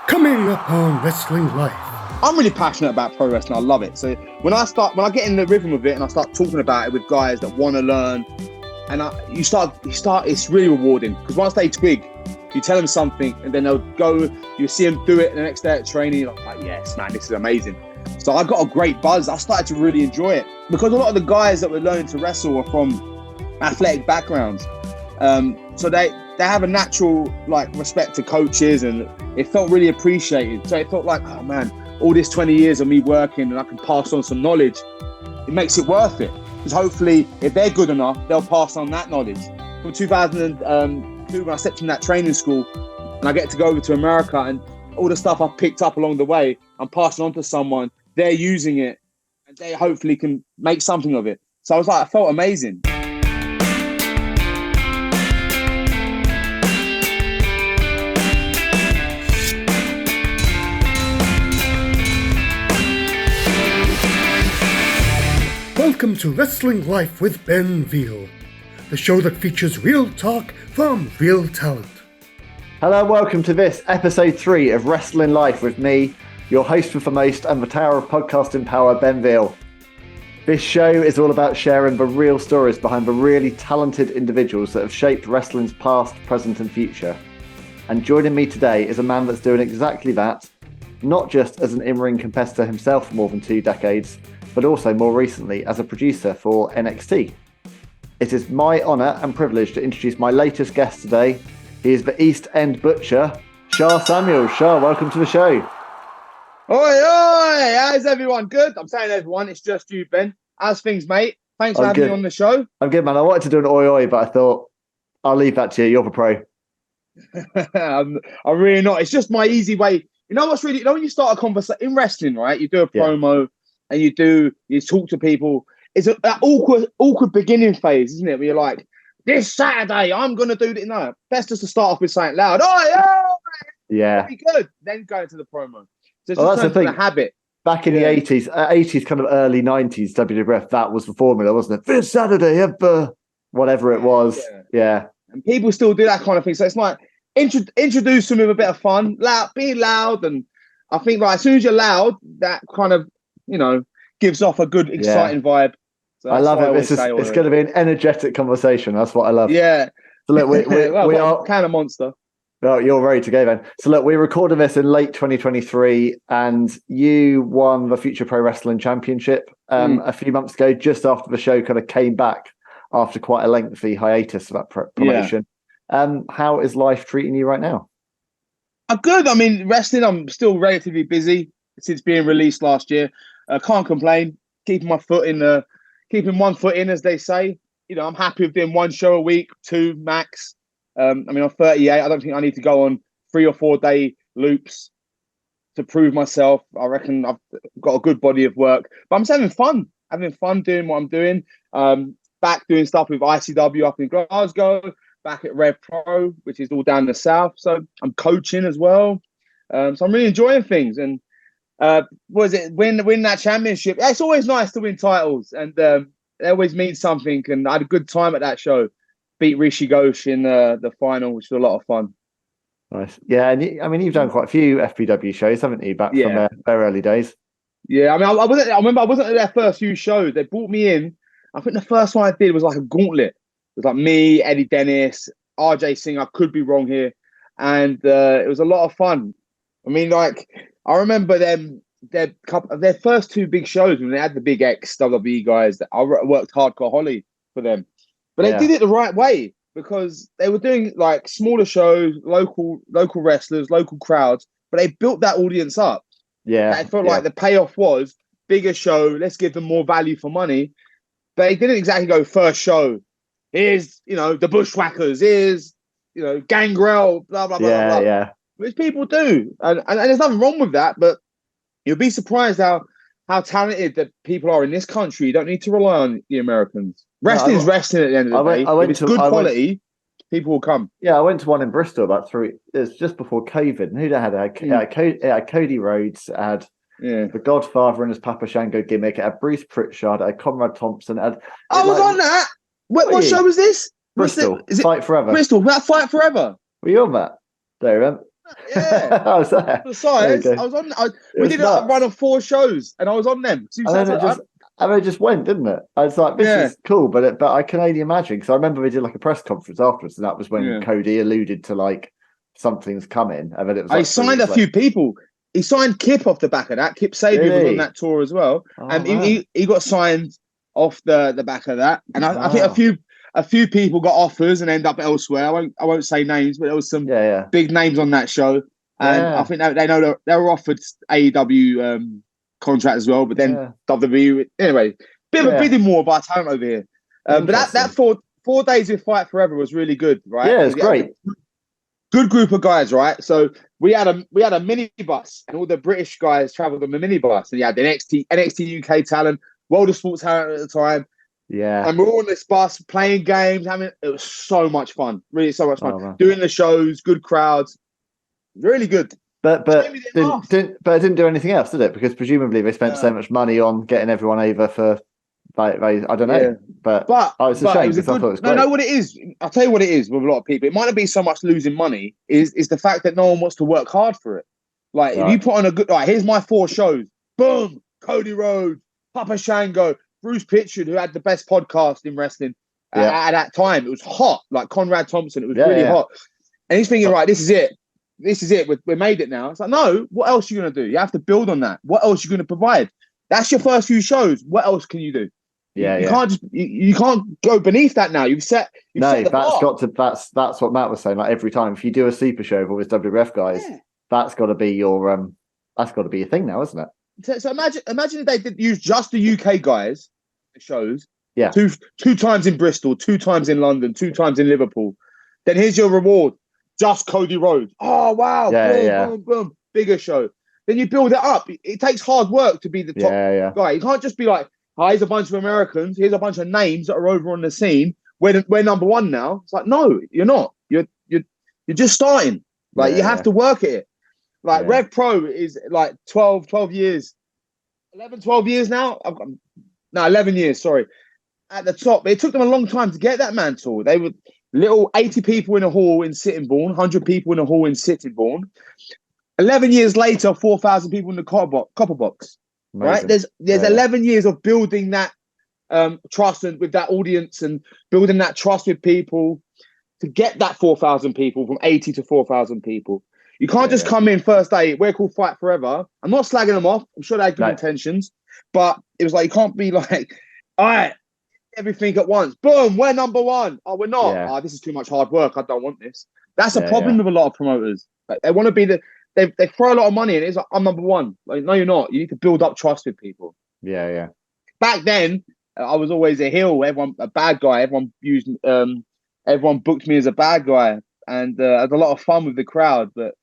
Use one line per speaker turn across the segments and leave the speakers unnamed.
Coming up on Wrestling Life.
I'm really passionate about pro wrestling. I love it. So when I get in the rhythm of it and I start talking about it with guys that want to learn, and you start, it's really rewarding because once they twig, you tell them something and then they'll go, you see them do it the next day at training, you're like, yes, man, this is amazing. So I got a great buzz. I started to really enjoy it because a lot of the guys that were learning to wrestle are from athletic backgrounds. So they have a natural respect to coaches, and it felt really appreciated. So it felt like, oh man, all this 20 years of me working and I can pass on some knowledge, it makes it worth it. Because hopefully, if they're good enough, they'll pass on that knowledge. From 2002, when I stepped in that training school, and I get to go over to America, and all the stuff I've picked up along the way, I'm passing on to someone. They're using it, and they hopefully can make something of it. So I felt amazing.
Welcome to Wrestling Life with Ben Veal, the show that features real talk from real talent.
Hello and welcome to this episode 3 of Wrestling Life with me, your host and foremost and the Tower of Podcasting Power, Ben Veal. This show is all about sharing the real stories behind the really talented individuals that have shaped wrestling's past, present and future. And joining me today is a man that's doing exactly that, not just as an in-ring competitor himself for more than 2 decades, but also more recently as a producer for NXT. It is my honour and privilege to introduce my latest guest today. He is the East End Butcher, Shah Samuel. Shah, welcome to the show.
Oi, oi! How's everyone? Good? I'm saying everyone, it's just you, Ben. How's things, mate? Thanks for having me on the show.
I'm good, man. I wanted to do an oi, oi, but I thought I'll leave that to you. You're the pro.
I'm really not. It's just my easy way. You know what's really, when you start a conversation in wrestling, right? You do a promo, and you talk to people. It's an awkward beginning phase, isn't it? Where you're like, this Saturday, I'm going to do this. No, best just to start off with something loud. Oh, yeah. That'd be good. Then go into the promo. So it's
that's the thing.
A habit.
Back in the 80s, kind of early 90s, WWF, that was the formula, wasn't it? This Saturday, whatever it was. Yeah.
And people still do that kind of thing. So it's like, introduce them with a bit of fun, be loud. And I think as soon as you're loud, that kind of, gives off a good, exciting vibe. So
I love it. It's going to be an energetic conversation. That's what I love.
Yeah.
So look, we are
kind of monster.
Oh, you're ready to go then. So look, we recorded this in late 2023, and you won the Future Pro Wrestling Championship a few months ago, just after the show kind of came back after quite a lengthy hiatus of that promotion. How is life treating you right now?
I'm good. I mean, wrestling, I'm still relatively busy since being released last year. Can't complain. Keeping one foot in, as they say. I'm happy with doing 1 show a week, 2 max. I'm 38. I don't think I need to go on 3 or 4 day loops to prove myself. I reckon I've got a good body of work, but I'm just having fun doing what I'm doing. Back doing stuff with ICW up in Glasgow, back at Rev Pro, which is all down the south. So I'm coaching as well. So I'm really enjoying things. And win that championship? Yeah, it's always nice to win titles, and it always means something. And I had a good time at that show. Beat Rishi Ghosh in the final, which was a lot of fun.
Nice. Yeah, and you've done quite a few FPW shows, haven't you, back from their early days?
Yeah, I remember I wasn't at their first few shows. They brought me in. I think the first one I did was like a gauntlet. It was like me, Eddie Dennis, RJ Singh. I could be wrong here. And it was a lot of fun. I remember their first 2 big shows when they had the big X WWE guys. That I worked Hardcore Holly for them. But they did it the right way because they were doing smaller shows, local wrestlers, local crowds, but they built that audience up.
Yeah.
I felt like the payoff was bigger show. Let's give them more value for money. But they didn't exactly go first show. Here's, the Bushwhackers. Here's, Gangrel, blah, blah, blah, blah.
Yeah.
Which people do. And there's nothing wrong with that, but you'll be surprised how talented that people are in this country. You don't need to rely on the Americans. Wrestling is wrestling at the end of the day. If it's good quality, people will come.
Yeah, I went to one in Bristol about 3. It was just before COVID. Who they had? Cody Rhodes. Had the Godfather and his Papa Shango gimmick. It had Bruce Pritchard. It had Conrad Thompson. I
was on that. What show was this?
Bristol. Fight Forever.
Bristol. That Fight Forever.
Were you on that? There,
Yeah.
I was there.
Besides,
There you go.
I was on.
It
We
was
did a
nuts.
run of 4 shows, and I was on them.
And then it just went, didn't it? I was like, this
Yeah.
is cool, but I can only imagine, because I remember we did like a press conference afterwards, and that was when
Yeah.
Cody alluded to like something's coming, and then it was.
I
Like
signed a few people. He signed Kip off the back of that. Kip Sabian was on
Really?
that tour as well,
Oh,
and
man.
he got signed off the back of that. And I think
Wow.
a few people got offers and end up elsewhere. I won't say names, but there was some
Yeah.
big names on that show, and
Yeah.
I think they know they were offered AEW contract as well. But then
Yeah.
WWE anyway, bit of a
Yeah.
bidding war by time over here. But that
Interesting.
4 days with Fight Forever was really good, right?
Yeah, it's great.
Good group of guys, right? So we had a minibus, and all the British guys travelled on the minibus, and you had the NXT UK talent, World of Sports talent at the time,
Yeah.
and we're all on this bus playing games. It was so much fun, really so much fun.
Oh,
doing the shows, good crowds, really good.
But it didn't do anything else, did it? Because presumably they spent so much money on getting everyone over for. I don't know,
Yeah.
but it's a shame because I thought it was great.
No, what it is, I'll tell you what it is with a lot of people. It might not be so much losing money, is the fact that no one wants to work hard for it. Like, if you put on a good, like, here's my 4 shows. Boom! Cody Rhodes, Papa Shango, Bruce Pitchford, who had the best podcast in wrestling at that time. It was hot, like Conrad Thompson. It was really hot. And he's thinking, right, this is it. We made it now. It's like, no, what else are you going to do? You have to build on that. What else are you going to provide? That's your first few shows. What else can you do? You can't go beneath that now. You've set the bar.
That's what Matt was saying. Like, every time if you do a super show with all these WWF guys, that's got to be your that's got to be your thing now, isn't it?
So imagine if they did use just the UK guys, the shows.
Yeah.
Two times in Bristol, 2 times in London, 2 times in Liverpool. Then here's your reward. Just Cody Rhodes. Oh wow. Boom, boom. Bigger show. Then you build it up. It takes hard work to be the top guy. You can't just be like, here's a bunch of Americans. Here's a bunch of names that are over on the scene. We're number one now. It's like, no, you're not. You're just starting. Like, you have to work at it. Like, Rev Pro is like 12 years, 11, 12 years now. 11 years, sorry. At the top. It took them a long time to get that mantle. They were little 80 people in a hall in Sittingbourne, 100 people in a hall in Sittingbourne. 11 years later, 4,000 people in the copper box. Amazing. Right? There's 11 years of building that trust and with that audience and building that trust with people to get that 4,000 people from 80 to 4,000 people. You can't just come in first day. We're called Fight Forever. I'm not slagging them off. I'm sure they had good intentions, but it was like, you can't be like, all right, everything at once. Boom, we're number one. Oh, we're not. Oh, this is too much hard work. I don't want this. That's a problem with a lot of promoters. Like, they want to be they throw a lot of money in it. It's like, I'm number one. Like, no, you're not. You need to build up trust with people.
Yeah.
Back then, I was always a heel. Everyone, a bad guy. Everyone booked me as a bad guy, and I had a lot of fun with the crowd. But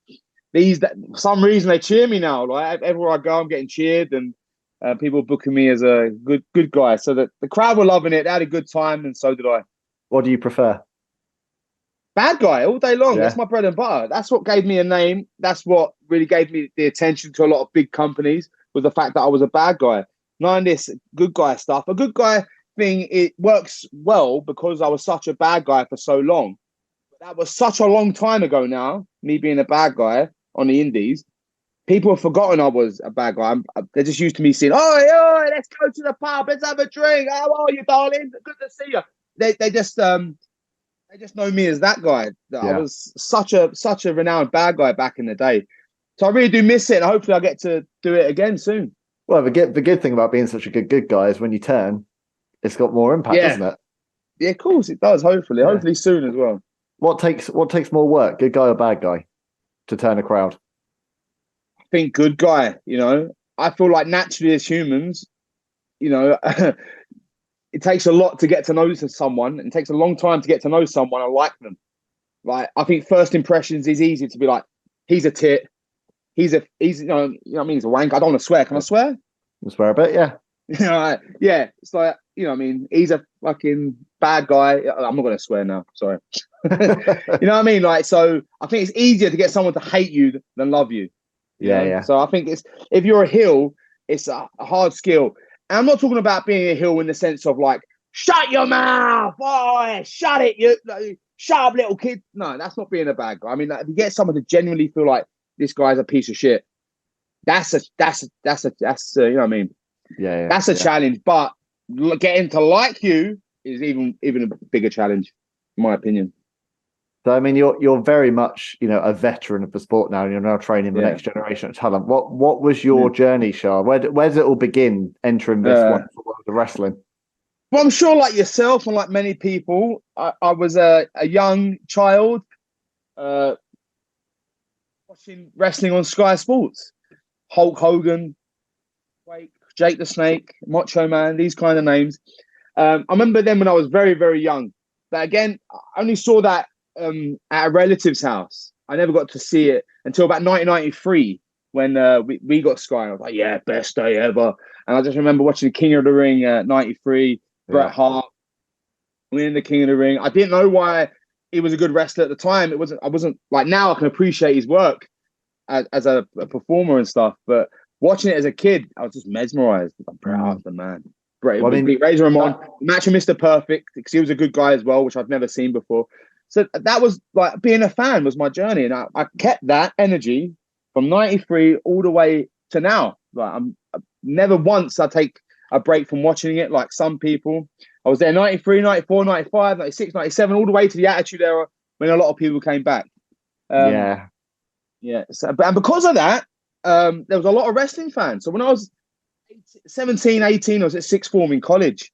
for some reason, they cheer me now. Like, everywhere I go, I'm getting cheered, and people booking me as a good guy. So that the crowd were loving it. They had a good time, and so did I.
What do you prefer?
Bad guy all day long. That's my bread and butter. That's what gave me a name. That's what really gave me the attention to a lot of big companies, was the fact that I was a bad guy. Knowing this good guy stuff, a good guy thing, it works well because I was such a bad guy for so long. But that was such a long time ago now, me being a bad guy on the indies. People have forgotten I was a bad guy. They're just used to me saying, oh, let's go to the pub. Let's have a drink. How are you, darling? Good to see you. They just know me as that guy. I was such a renowned bad guy back in the day. So I really do miss it, and hopefully I get to do it again soon.
Well, the good thing about being such a good guy is when you turn, it's got more impact, doesn't it?
Yeah, of course it does. Hopefully soon as well.
What takes more work, good guy or bad guy, to turn a crowd?
I think good guy. I feel like naturally as humans, it takes a lot to get to know someone, and it takes a long time to get to know someone and like them. Like, I think first impressions is easy to be like, he's a tit. He's you know what I mean? He's a wank. I don't want to swear. Can I swear?
You swear a bit, yeah.
Yeah. It's like, you know what I mean? He's a fucking bad guy. I'm not going to swear now. Sorry. You know what I mean? Like, so I think it's easier to get someone to hate you than love you.
Yeah.
So I think if you're a heel, it's a hard skill. And I'm not talking about being a heel in the sense of like, shut your mouth, boy, shut it. shut up, little kid. No, that's not being a bad guy. I mean, like, if you get someone to genuinely feel like this guy's a piece of shit, that's a you know what I mean?
Yeah.
That's a challenge. But getting to like you is even a bigger challenge, in my opinion.
So I mean, you're very much, you know, a veteran of the sport now, and you're now training the next generation of talent. What was your journey, Shah? Where does it all begin entering this wonderful world of wrestling?
Well, I'm sure, like yourself and like many people, I was a young child watching wrestling on Sky Sports. Hulk Hogan, Jake the Snake, Macho Man, these kind of names. I remember them when I was very, very young. But again, I only saw that at a relative's house. I never got to see it until about 1993 when we got Sky. I was like, yeah, best day ever. And I just remember watching King of the Ring at 93, Bret Hart winning the King of the Ring. I didn't know why he was a good wrestler at the time. I wasn't like, now I can appreciate his work as a performer and stuff. But watching it as a kid, I was just mesmerized. Like, Bret Hart's the man. Bret, well, Razor Ramon, match with Mr. Perfect, because he was a good guy as well, which I've never seen before. So that was like, being a fan was my journey. And I kept that energy from 93 all the way to now. Like, I'm never once I take a break from watching it like some people. I was there 93, 94, 95, 96, 97, all the way to the Attitude Era when a lot of people came back. Yeah. So, and because of that, there was a lot of wrestling fans. So when I was 17, 18, I was at sixth form in college.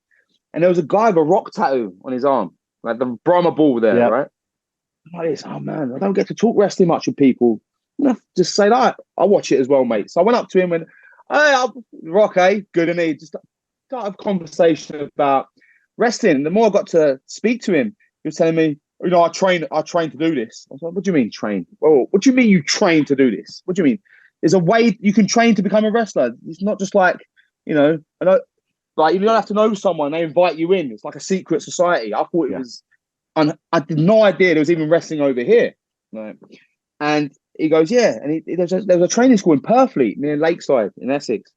And there was a guy with a rock tattoo on his arm, like the Brahma bull there, right? I'm like this, oh man, I don't get to talk wrestling much with people. I'm gonna just say that. I'll watch it as well, mate. So I went up to him and, hey, Rock, good, and he just started a conversation about wrestling. And the more I got to speak to him, he was telling me, you know, I train to do this. I was like, what do you mean train? Well, what do you mean you train to do this? What do you mean? There's a way you can train to become a wrestler. It's not just like, you know, like you don't have to know someone, they invite you in. It's like a secret society. I thought it was, and I had no idea there was even wrestling over here. Right? And he goes, yeah. And there was a training school in Purfleet near Lakeside in Essex.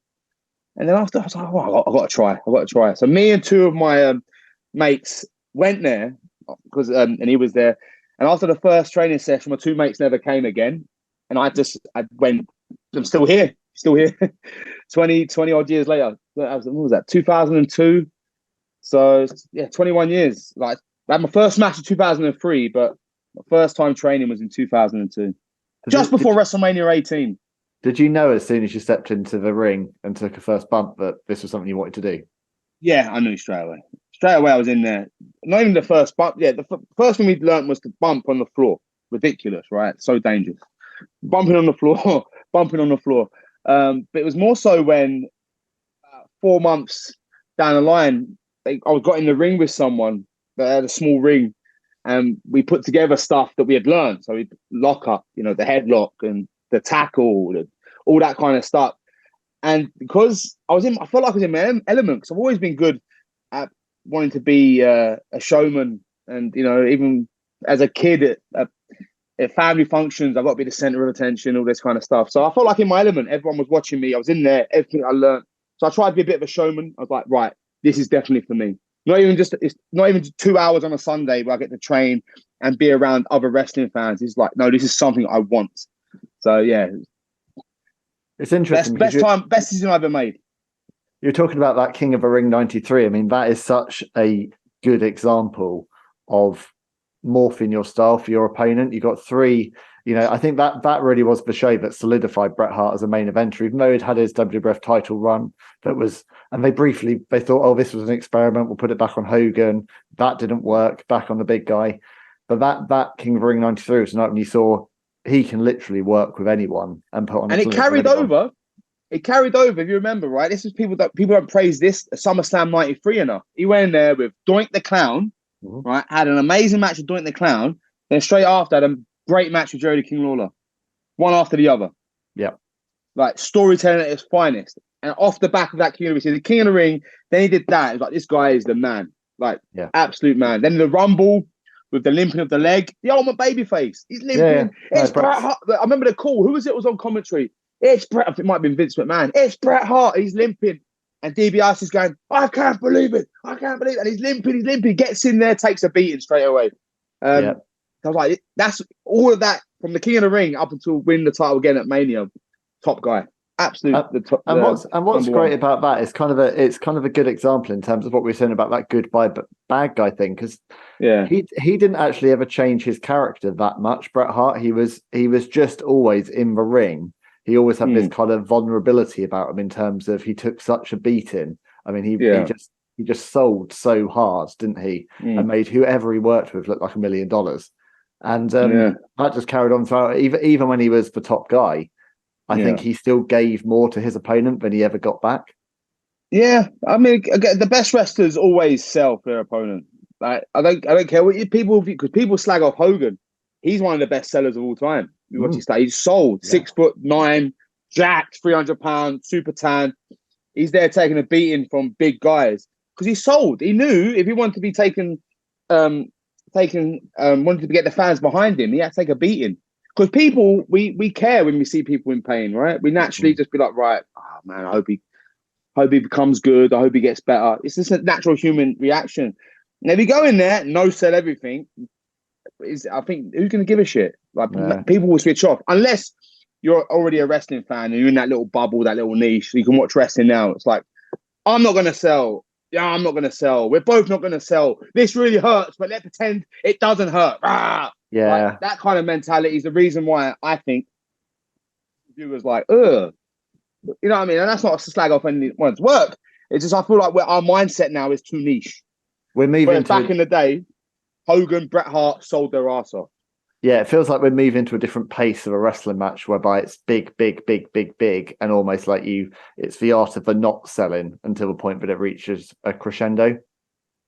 And then after, I was like, oh, I've got to try. So me and two of my mates went there because, and he was there. And after the first training session, my two mates never came again. And I went, I'm still here. 20 odd years later. What was that? 2002. So yeah, 21 years. Like, I had my first match in 2003, but my first time training was in 2002. Just before WrestleMania 18.
Did you know as soon as you stepped into the ring and took a first bump that this was something you wanted to do? Yeah,
I knew straight away. Straight away I was in there. Not even the first bump. Yeah, the first thing we learned was to bump on the floor. Ridiculous, right? So dangerous. Bumping on the floor. But it was more so when 4 months down the line, I got in the ring with someone that had a small ring, and we put together stuff that we had learned. So we lock up, you know, the headlock and the tackle, all that kind of stuff. And because I felt like I was in my element, because I've always been good at wanting to be a showman. And, you know, even as a kid at family functions, I've got to be the center of attention, all this kind of stuff. So I felt like in my element, everyone was watching me. I was in there, everything I learned. So I tried to be a bit of a showman. I was like, right, this is definitely for me. It's not even 2 hours on a Sunday where I get to train and be around other wrestling fans. It's like, no, this is something I want. So yeah,
it's interesting.
Best season I've ever made.
You're talking about that King of the Ring 93. I mean, that is such a good example of morphing your style for your opponent. You got three, you know, I think that really was the show that solidified Bret Hart as a main eventer. Even though he'd had his WWF title run, and they thought, oh, this was an experiment, we'll put it back on Hogan. That didn't work, back on the big guy. But that King of the Ring 93 was the night when you saw he can literally work with anyone and put on.
And it carried over. It carried over, if you remember, right? This is people don't praise this SummerSlam 93 enough. He went in there with Doink the Clown, right? Had an amazing match with Doink the Clown. Then straight after, had a great match with Jerry King Lawler. One after the other.
Yeah.
Like, storytelling at its finest. And off the back of that King of the Ring, the King of the Ring, then he did that. It was like, this guy is the man. Like, absolute man. Then the Rumble with the limping of the leg. The ultimate babyface. He's limping. Yeah. It's Bret Hart. I remember the call. Who was it was on commentary? It's Bret. I think it might have been Vince McMahon. It's Bret Hart. He's limping. And DiBiase is going, I can't believe it. And he's limping. Gets in there, takes a beating straight away.
Yeah.
I was like, that's all of that from the King of the Ring up until winning the title again at Mania. Top guy, absolute. The top.
And what's
number
great
one.
about that is it's kind of a good example in terms of what we were saying about that good bad guy thing, because he didn't actually ever change his character that much. Bret Hart, he was just always in the ring. He always had this kind of vulnerability about him in terms of he took such a beating. I mean, he just sold so hard, didn't he? And made whoever he worked with look like $1 million. And that just carried on throughout. Even when he was the top guy, I think he still gave more to his opponent than he ever got back.
Yeah, I mean, again, the best wrestlers always sell for their opponent. Like, I don't care what people, because people slag off Hogan. He's one of the best sellers of all time. You watch his style. He's sold 6'9", jacked, 300 pounds, super tan. He's there taking a beating from big guys because he sold. He knew if he wanted to be wanted to get the fans behind him, he had to take a beating. Because people, we care when we see people in pain, right? We naturally just be like, right, oh man, I hope he becomes good. I hope he gets better. It's just a natural human reaction. And if you go in there, no sell everything, I think who's going to give a shit? Like people will switch off unless you're already a wrestling fan and you're in that little bubble, that little niche. So you can watch wrestling now. It's like, I'm not going to sell. Yeah, I'm not going to sell. We're both not going to sell. This really hurts, but let's pretend it doesn't hurt. Ah!
Yeah,
like, that kind of mentality is the reason why I think viewers like, ugh. You know what I mean? And that's not to slag off anyone's work. It's just I feel like our mindset now is too niche.
We're moving
back in the day, Hogan, Bret Hart sold their ass off.
Yeah, it feels like we're moving to a different pace of a wrestling match whereby it's big, and almost like it's the art of the not selling until the point that it reaches a crescendo.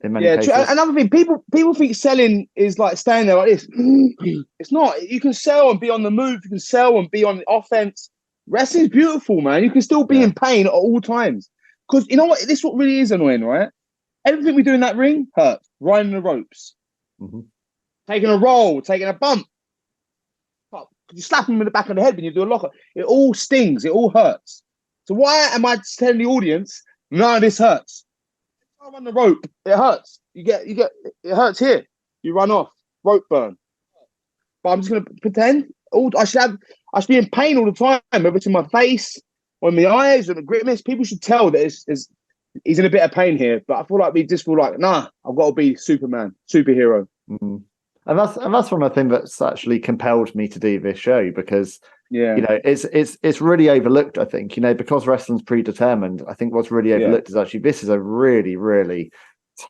In many cases.
Another thing, people think selling is like staying there like this. It's not. You can sell and be on the move. You can sell and be on the offense. Wrestling's beautiful, man. You can still be in pain at all times. Because you know what? This is what really is annoying, right? Everything we do in that ring hurts. Riding the ropes. Taking a roll, taking a bump. You slap them in the back of the head when you do a lockup. It all stings. It all hurts. So why am I telling the audience, none of this hurts? I'm on the rope. It hurts. You get. It hurts here. You run off. Rope burn. But I'm just gonna pretend. I should be in pain all the time, whether it's in my face or in my eyes or the grimace. People should tell that he's in a bit of pain here. But I feel like we just feel like, nah, I've got to be Superman, superhero.
And that's one of the things that's actually compelled me to do this show, because it's really overlooked, I think, because wrestling's predetermined. I think what's really overlooked is actually this is a really, really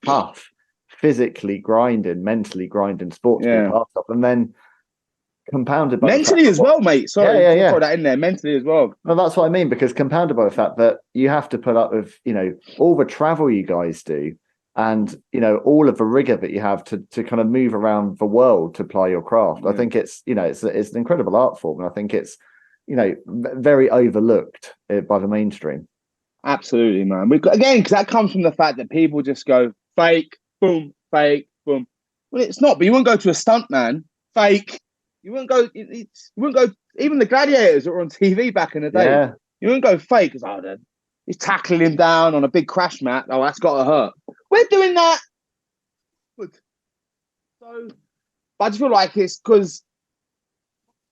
tough, physically grinding, mentally grinding sport to be part of, and then compounded by
mentally as well, mate. Sorry,
yeah.
Throw that in there, mentally as well.
Well, that's what I mean, because compounded by the fact that you have to put up with all the travel you guys do. And all of the rigor that you have to kind of move around the world to apply your craft. I think it's it's an incredible art form, and I think it's very overlooked by the mainstream.
Absolutely, man. Because that comes from the fact that people just go fake, boom, fake, boom. Well, it's not. But you wouldn't go to a stunt man, fake. You wouldn't go. You wouldn't go. Even the gladiators that were on TV back in the day, you wouldn't go fake. Because he's tackling him down on a big crash mat. Oh, that's got to hurt. We're doing that. So, but I just feel like it's because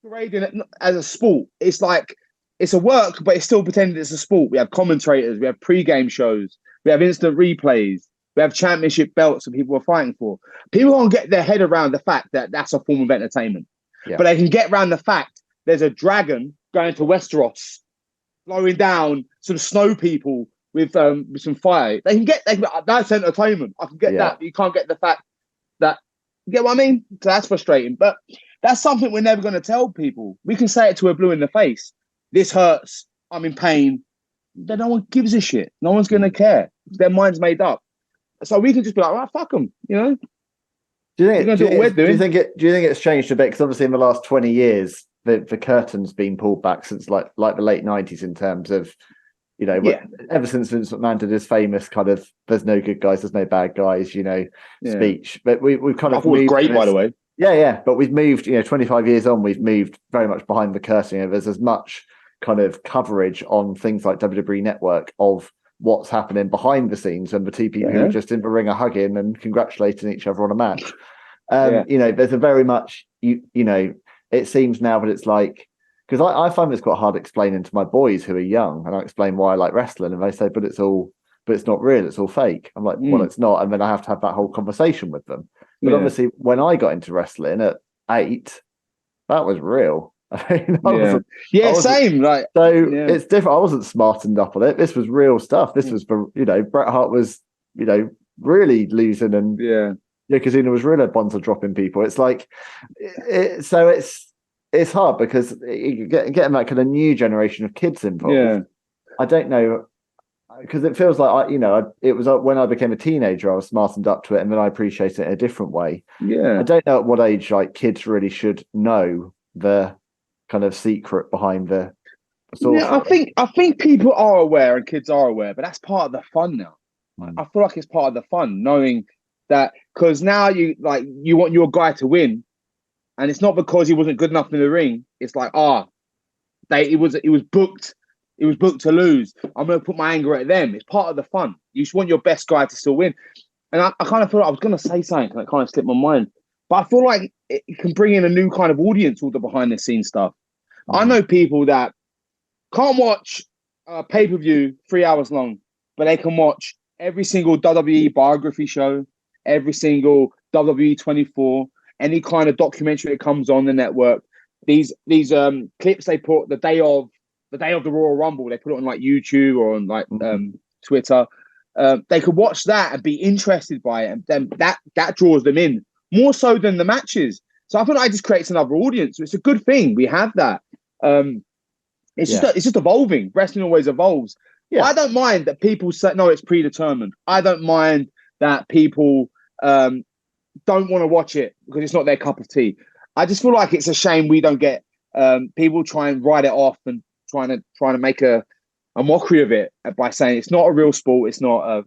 masquerading as a sport. It's like it's a work, but it's still pretending it's a sport. We have commentators, we have pre-game shows, we have instant replays, we have championship belts that people are fighting for. People can't get their head around the fact that that's a form of entertainment. But they can get around the fact there's a dragon going to Westeros, blowing down some snow people with some fire. That's entertainment. I can get that. But you can't get the fact that, you get what I mean? So that's frustrating. But that's something we're never going to tell people. We can say it to a blue in the face. This hurts. I'm in pain. But no one gives a shit. No one's going to care. Their mind's made up. So we can just be like, right, fuck them.
Do you think it's changed a bit? Because obviously in the last 20 years, the curtain's been pulled back since like the late 90s in terms of, ever since Vince McMahon did his famous kind of "there's no good guys, there's no bad guys," speech. But we've kind of moved.
Great, by the way.
Yeah. But we've moved. 25 years on, we've moved very much behind the curtain. There's as much kind of coverage on things like WWE Network of what's happening behind the scenes, and the two people who are just in the ring are hugging and congratulating each other on a match. There's a very much it seems now, but it's like, because I find it's quite hard explaining to my boys who are young, and I explain why I like wrestling, and they say, but it's not real, it's all fake. I'm like, well, it's not, and then I have to have that whole conversation with them. But obviously, when I got into wrestling at 8, that was real.
Same. Like,
it's different. I wasn't smartened up on it. This was real stuff. This was for Bret Hart was really losing, and Yokozuna was really bonds dropping people. It's like it's hard because getting that kind of new generation of kids involved.
Yeah,
I don't know, because it feels like it was when I became a teenager I was smartened up to it, and then I appreciate it in a different way.
Yeah,
I don't know at what age like kids really should know the kind of secret behind the sorcery.
Yeah, I think people are aware and kids are aware, but that's part of the fun now. I feel like it's part of the fun, knowing that, because now you want your guy to win, and it's not because he wasn't good enough in the ring. It's like, it was booked to lose. I'm going to put my anger at them. It's part of the fun. You just want your best guy to still win. And I kind of feel like I was going to say something, and it kind of slipped my mind. But I feel like it can bring in a new kind of audience, all the behind the scenes stuff. I know people that can't watch a pay-per-view 3 hours long, but they can watch every single WWE biography show, every single WWE 24, any kind of documentary that comes on the network. These clips they put the day of the Royal Rumble, they put it on like YouTube or on like Twitter. They could watch that and be interested by it, and then that draws them in more so than the matches. So I feel like it just creates another audience. So it's a good thing we have that. It's just evolving. Wrestling always evolves. Yeah. I don't mind that people say no, it's predetermined. I don't mind that people don't want to watch it because it's not their cup of tea. I just feel like it's a shame we don't get people try and write it off and trying to make a mockery of it by saying it's not a real sport. It's not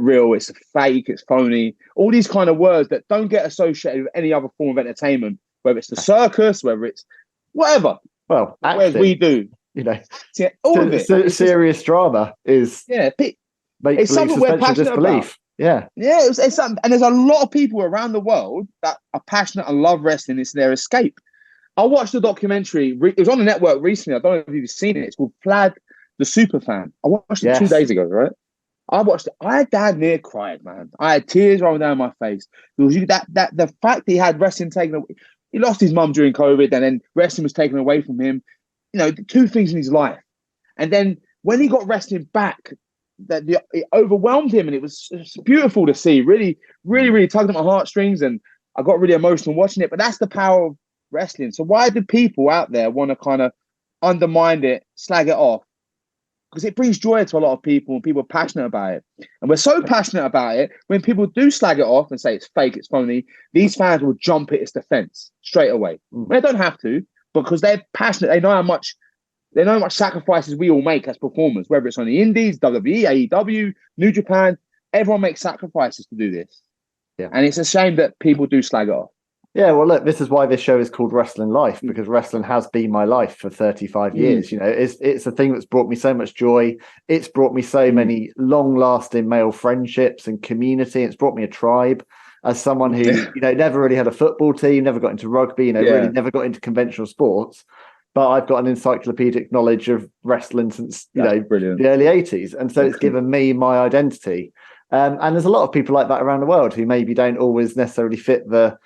real. It's a fake. It's phony. All these kind of words that don't get associated with any other form of entertainment, whether it's the circus, whether it's whatever.
Well,
whereas we do, all of it.
Serious drama is
it's something we're passionate about. It's something, and there's a lot of people around the world that are passionate and love wrestling. It's their escape. I watched the documentary. It was on the network recently. I don't know if you've seen it. It's called Flag the Superfan. I watched it 2 days ago, right? I watched it. I damn near cried, man. I had tears rolling down my face. It was that the fact that he had wrestling taken away. He lost his mum during COVID, and then wrestling was taken away from him. Two things in his life. And then when he got wrestling back, it overwhelmed him, and it was beautiful to see. Really, really, really tugged at my heartstrings, and I got really emotional watching it. But that's the power of wrestling. So why do people out there want to kind of undermine it, slag it off? Because it brings joy to a lot of people, and people are passionate about it. And we're so passionate about it, when people do slag it off and say it's fake, it's phony, these fans will jump at its defense straight away. They don't have to, because they're passionate. They know how much sacrifices we all make as performers, whether it's on the Indies, WWE, AEW, New Japan. Everyone makes sacrifices to do this. Yeah. And it's a shame that people do slag it off.
Yeah, well, look, this is why this show is called Wrestling Life, because wrestling has been my life for 35 years. It's a thing that's brought me so much joy. It's brought me so many long-lasting male friendships and community. It's brought me a tribe. As someone who, never really had a football team, never got into rugby, really never got into conventional sports, but I've got an encyclopedic knowledge of wrestling since, the early 80s. And so it's given me my identity. And there's a lot of people like that around the world who maybe don't always necessarily fit the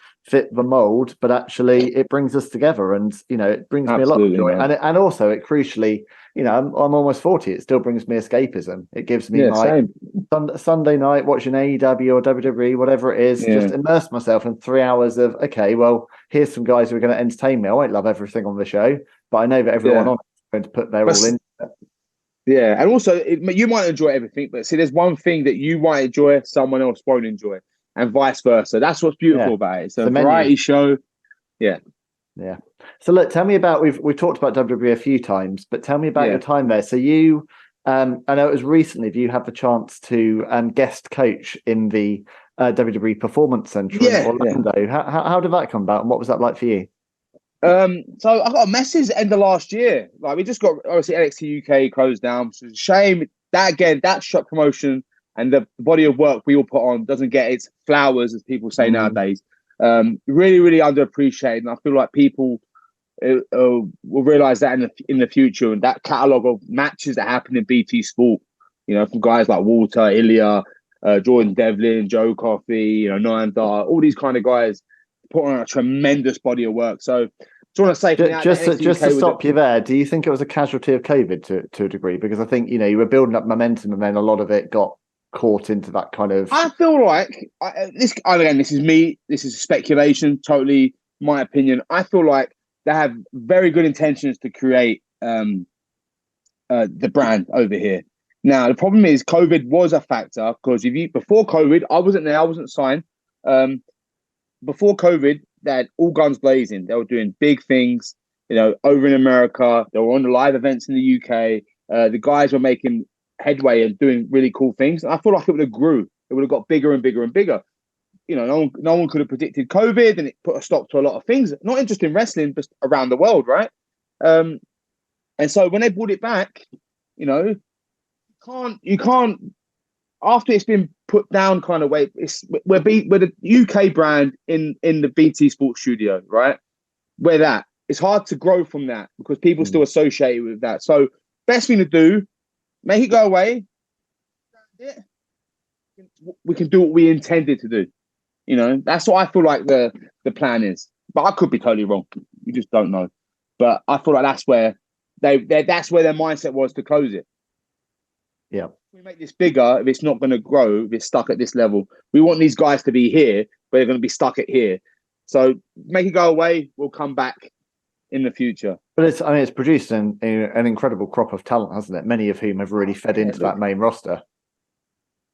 mold, but actually it brings us together, and it brings me a lot of joy. And also it crucially, I'm almost 40, it still brings me escapism. It gives me my Sunday night watching AEW or WWE, whatever it is, just immerse myself in 3 hours of, okay, well, here's some guys who are going to entertain me. I won't love everything on the show, but I know that everyone on it is going to put their all in.
Yeah, and also you might enjoy everything, but see, there's one thing that you might enjoy, someone else won't enjoy, and vice versa. That's what's beautiful about it. It's a variety show. Yeah.
So look, tell me about, we've talked about WWE a few times, but tell me about your time there. So you, I know it was recently, you had the chance to guest coach in the WWE Performance Center in Orlando. Yeah. How did that come about, and what was that like for you?
So I got a message at the end of last year. Like, we just got, obviously, NXT UK closed down, which is a shame. That shut promotion and the body of work we all put on doesn't get its flowers, as people say nowadays. Really, really underappreciated. And I feel like people will realise that in the future, and that catalogue of matches that happen in BT Sport, from guys like Walter, Ilya, Jordan Devlin, Joe Coffey, Noam Dar, all these kind of guys put on a tremendous body of work. So I want to say,
just to stop you there, do you think it was a casualty of COVID to a degree? Because I think you were building up momentum, and then a lot of it got caught into that kind of.
I feel like this is me. This is speculation, totally my opinion. I feel like they have very good intentions to create the brand over here. Now the problem is COVID was a factor, because before COVID, I wasn't there, I wasn't signed. Before COVID, they had all guns blazing. They were doing big things, over in America. They were on the live events in the UK. The guys were making headway and doing really cool things. And I feel like it would have grew. It would have got bigger and bigger and bigger. No one could have predicted COVID, and it put a stop to a lot of things, not just in wrestling, but around the world, right? And so when they brought it back, you can't. After it's been put down kind of way, we're the UK brand in the BT Sports studio, right? It's hard to grow from that, because people still associate it with that. So best thing to do, make it go away. We can do what we intended to do. That's what I feel like the plan is. But I could be totally wrong. You just don't know. But I feel like that's where that's where their mindset was, to close it.
Yeah.
We make this bigger, if it's not going to grow, if it's stuck at this level, we want these guys to be here, but they're going to be stuck at here. So make it go away. We'll come back in the future.
But it's produced an incredible crop of talent, hasn't it? Many of whom have really fed into that main roster.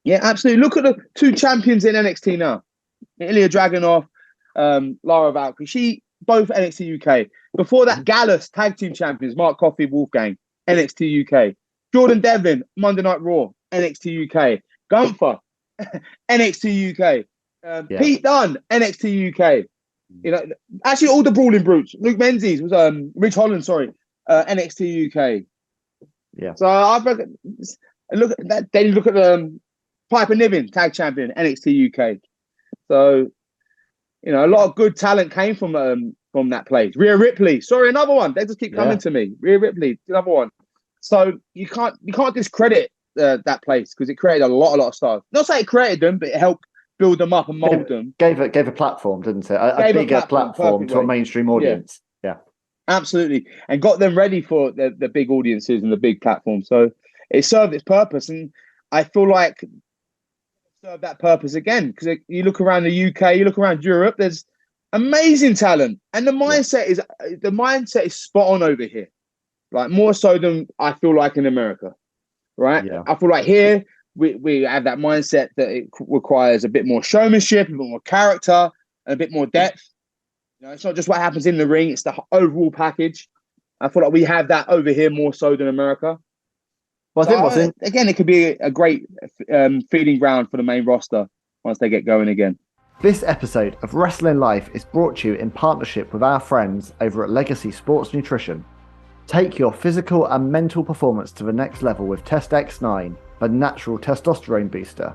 Yeah, absolutely. Look at the two champions in NXT now. Ilya Dragunov, Lara Valkyrie. Both NXT UK. Before that, Gallus, tag team champions, Mark Coffey, Wolfgang, NXT UK. Jordan Devlin, Monday Night Raw, NXT UK. Gunther, NXT UK. Pete Dunne, NXT UK. Actually, all the brawling brutes. Luke Menzies was Rich Holland, NXT UK.
Yeah.
So I've look at that. Then you look at Piper Niven, tag champion, NXT UK. So a lot of good talent came from that place. Rhea Ripley, another one. They just keep coming to me. Rhea Ripley, another one. So you can't discredit that place, because it created a lot of stars. Not say it created them, but it helped build them up and mold them.
Gave a platform, didn't it? A bigger platform to a mainstream audience. Yeah,
absolutely, and got them ready for the big audiences and the big platform. So it served its purpose, and I feel like it served that purpose again, because you look around the UK, you look around Europe, there's amazing talent, and the mindset is spot on over here. Like, more so than I feel like in America, right? Yeah. I feel like here we have that mindset that it requires a bit more showmanship, a bit more character, and a bit more depth. It's not just what happens in the ring; it's the overall package. I feel like we have that over here more so than America. Well, I think again, it could be a great feeding ground for the main roster once they get going again.
This episode of Wrestling Life is brought to you in partnership with our friends over at Legacy Sports Nutrition. Take your physical and mental performance to the next level with Test X9, the natural testosterone booster.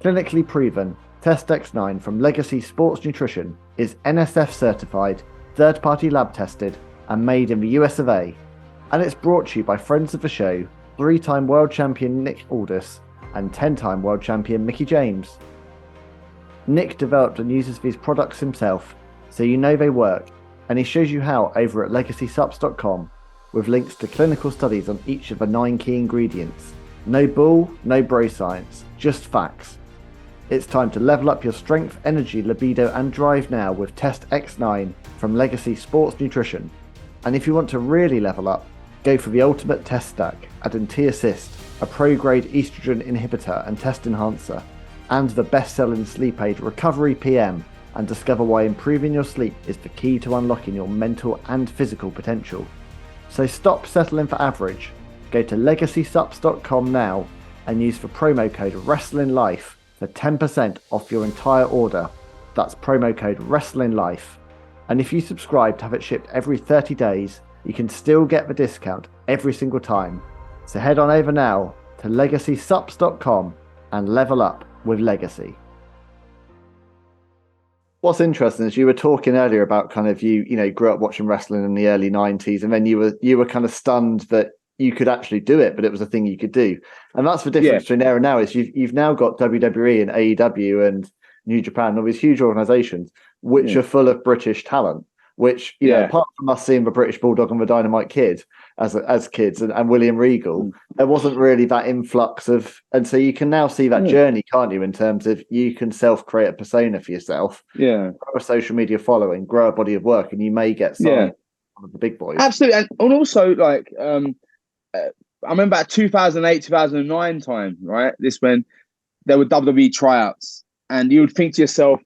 Clinically proven, Test X9 from Legacy Sports Nutrition is NSF certified, third-party lab tested, and made in the US of A. And it's brought to you by friends of the show, 3-time world champion Nick Aldis and 10-time world champion Mickie James. Nick developed and uses these products himself, so you know they work, and he shows you how over at legacysubs.com, with links to clinical studies on each of the 9 key ingredients. No bull, no bro science, just facts. It's time to level up your strength, energy, libido and drive now with Test X9 from Legacy Sports Nutrition. And if you want to really level up, go for the ultimate test stack, adding T-Assist, a pro-grade estrogen inhibitor and test enhancer, and the best-selling sleep aid Recovery PM, and discover why improving your sleep is the key to unlocking your mental and physical potential. So stop settling for average. Go to legacysubs.com now and use the promo code WrestlingLife for 10% off your entire order. That's promo code WrestlingLife. And if you subscribe to have it shipped every 30 days, you can still get the discount every single time. So head on over now to legacysubs.com and level up with legacy. What's interesting is you were talking earlier about kind of you grew up watching wrestling in the early 90s, and then you were kind of stunned that you could actually do it, but it was a thing you could do. And that's the difference between there and now is you've now got WWE and AEW and New Japan, all these huge organizations which are full of British talent, which, apart from us seeing the British Bulldog and the Dynamite Kid as kids and William Regal, there wasn't really that influx of, and so you can now see that journey, can't you, in terms of you can self-create a persona for yourself, grow a social media following, grow a body of work, and you may get signed one of the big boys.
Absolutely. And also, like, I remember at 2008, 2009 time, right? This when there were WWE tryouts, and you would think to yourself,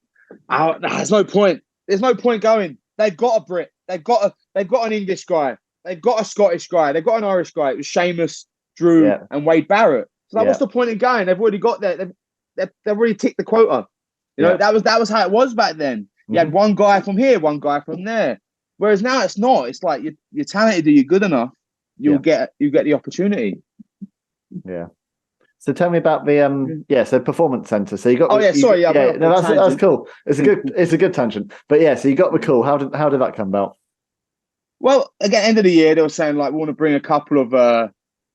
oh, there's no point. There's no point going. They've got a Brit. They've got an English guy. They've got a Scottish guy. They've got an Irish guy. It was Sheamus, Drew, and Wade Barrett. So what's the point in going? They've already got that. They've already ticked the quota. You know, that was how it was back then. You had one guy from here, one guy from there. Whereas now it's not. It's like you're talented, you're good enough, you get the opportunity. Yeah.
So tell me about the so Performance Center. So you got that's cool. It's a good tangent. But so you got the call. How did that come about?
Well, again, end of the year, they were saying like we want to bring a couple of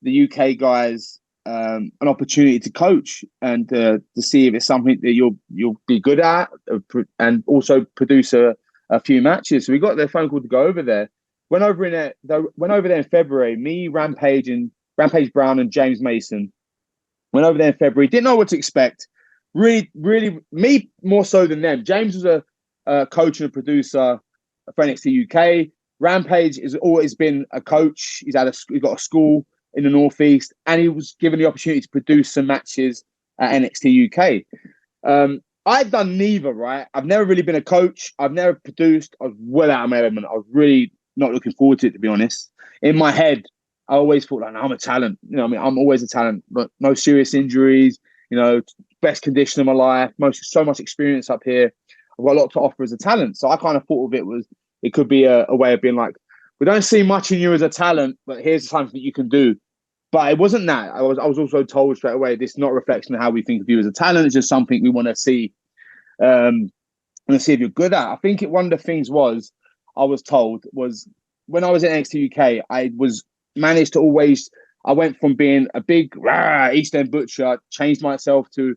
the UK guys an opportunity to coach and to see if it's something that you'll be good at and also produce a few matches. So we got their phone call to go over there. Went over there in February. Me, Rampage Brown, and James Mason went over there in February. Didn't know what to expect. Really, me more so than them. James was a coach and a producer for NXT UK. Rampage has always been a coach. He's got a school in the Northeast, and he was given the opportunity to produce some matches at NXT UK. I've done neither, right? I've never really been a coach. I've never produced. I was well out of my element. I was really not looking forward to it, to be honest. In my head, I always thought, like, no, I'm a talent. You know, I mean, I'm always a talent, but no serious injuries. You know, best condition of my life. So much experience up here. I've got a lot to offer as a talent. So I kind of thought of it could be a way of being like, we don't see much in you as a talent, but here's something that you can do. But it wasn't that. I was also told straight away, this is not a reflection of how we think of you as a talent. It's just something we want to see, and see if you're good at. I think one of the things I was told was when I was in NXT UK, I went from being a big East End butcher, changed myself to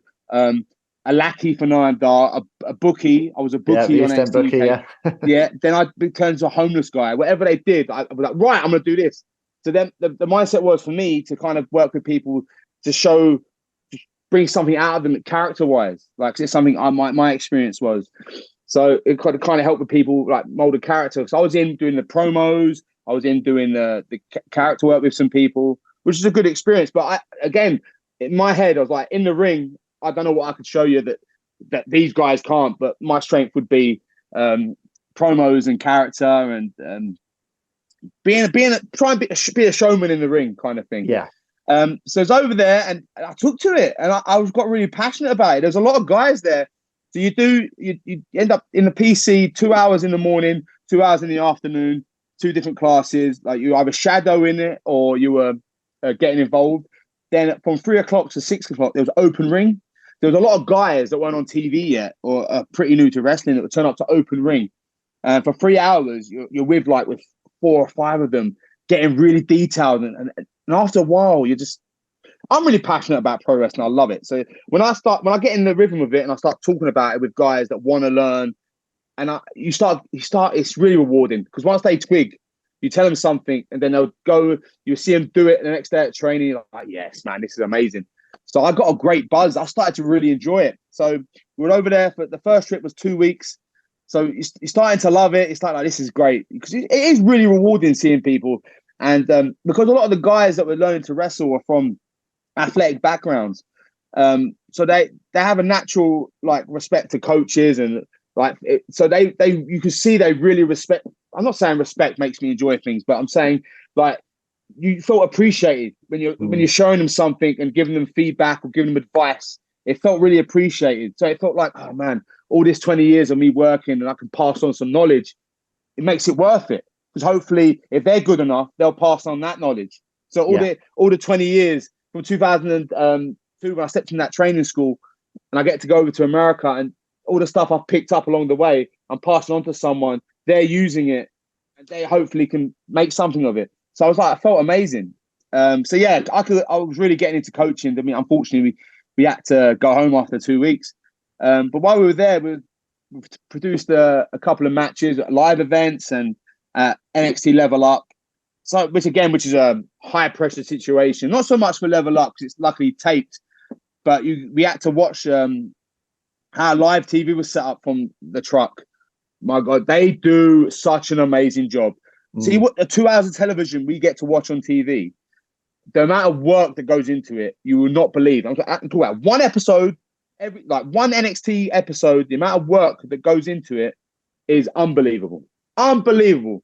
a lackey for Nayandar, a bookie. I was a bookie on NXT UK. Then I turned to a homeless guy. Whatever they did, I was like, right, I'm going to do this. So then the mindset was for me to kind of work with people to bring something out of them character-wise. Like it's something my experience was. So it kind of helped with people like mold a character. So I was in doing the promos. I was in doing the character work with some people, which is a good experience. But again, in my head, I was like, in the ring, I don't know what I could show you that these guys can't. But my strength would be promos and character and try and be a showman in the ring kind of thing. Yeah. So it's over there, and I took to it, and I got really passionate about it. There's a lot of guys there. So you end up in the PC 2 hours in the morning, 2 hours in the afternoon, 2 different classes. Like you either shadow in it or you were getting involved. Then from 3 o'clock to 6 o'clock, there was open ring. There was a lot of guys that weren't on TV yet or are pretty new to wrestling that would turn up to open ring. And for 3 hours, you're with 4 or 5 of them, getting really detailed. And after a while, I'm really passionate about pro wrestling. I love it. So when I get in the rhythm of it and I start talking about it with guys that want to learn, and you start, it's really rewarding because once they twig, you tell them something and then they'll go, you see them do it the next day at training. You're like, yes, man, this is amazing. So I got a great buzz. I started to really enjoy it. So we were over there for the first trip was 2 weeks. So you're starting to love it. It's like this is great because it is really rewarding seeing people. And because a lot of the guys that were learning to wrestle are from athletic backgrounds. So they have a natural respect to coaches and so you can see they really respect. I'm not saying respect makes me enjoy things, but I'm saying you feel appreciated when you're showing them something and giving them feedback or giving them advice. It felt really appreciated. So it felt like, oh man, all this 20 years of me working and I can pass on some knowledge. It makes it worth it because hopefully if they're good enough, they'll pass on that knowledge. So all the 20 years from 2000 too when I stepped in that training school and I get to go over to America, and all the stuff I've picked up along the way, I'm passing on to someone. They're using it, and they hopefully can make something of it. So I was like, I felt amazing. So yeah, I was really getting into coaching. I mean, unfortunately, we had to go home after 2 weeks. But while we were there, we produced a couple of matches, live events, and NXT Level Up. So, which is a high pressure situation. Not so much for Level Up because it's luckily taped, but we had to watch how live TV was set up from the truck. My God, they do such an amazing job. See what the 2 hours of television we get to watch on TV. The amount of work that goes into it, you will not believe. I'm talking about one episode, one NXT episode. The amount of work that goes into it is unbelievable. Unbelievable.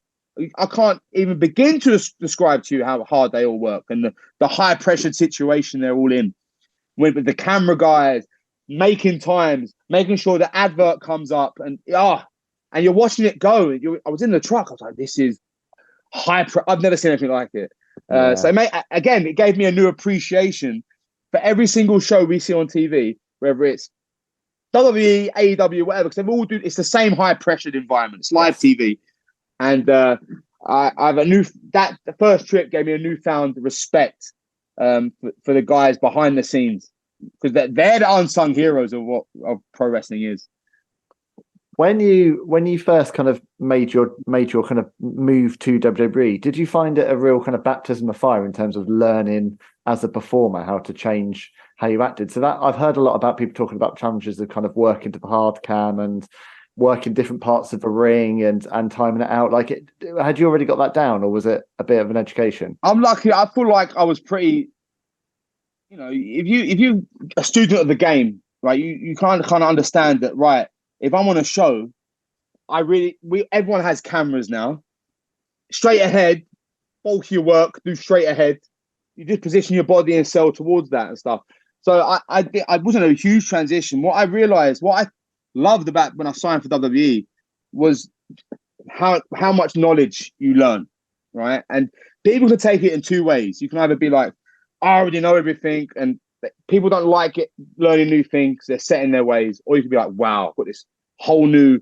I can't even begin to describe to you how hard they all work and the high pressured situation they're all in. With the camera guys making times, making sure the advert comes up, and you're watching it go. I was in the truck. I was like, this is I've never seen anything like it. So, again, it gave me a new appreciation for every single show we see on TV, whether it's WWE, AEW, whatever, because they all do. It's the same high pressured environment. It's live TV, and I have the first trip gave me a newfound respect for the guys behind the scenes, because they're the unsung heroes of what pro wrestling is.
When you first kind of made your kind of move to WWE, did you find it a real kind of baptism of fire in terms of learning as a performer how to change how you acted? So that I've heard a lot about people talking about challenges of kind of working to the hard cam and working different parts of the ring and timing it out. Like, had you already got that down, or was it a bit of an education?
I'm lucky. I feel like I was pretty. If you a student of the game, right, you kind of understand that, right. If I'm on a show, everyone has cameras now. Straight ahead, bulk your work, do straight ahead. You just position your body and sell towards that and stuff. So I wasn't a huge transition. What I loved about when I signed for WWE was how much knowledge you learn, right? And people can take it in two ways. You can either be like, I already know everything, and people don't like it, learning new things, they're set in their ways. Or you can be like, wow, I've got this whole new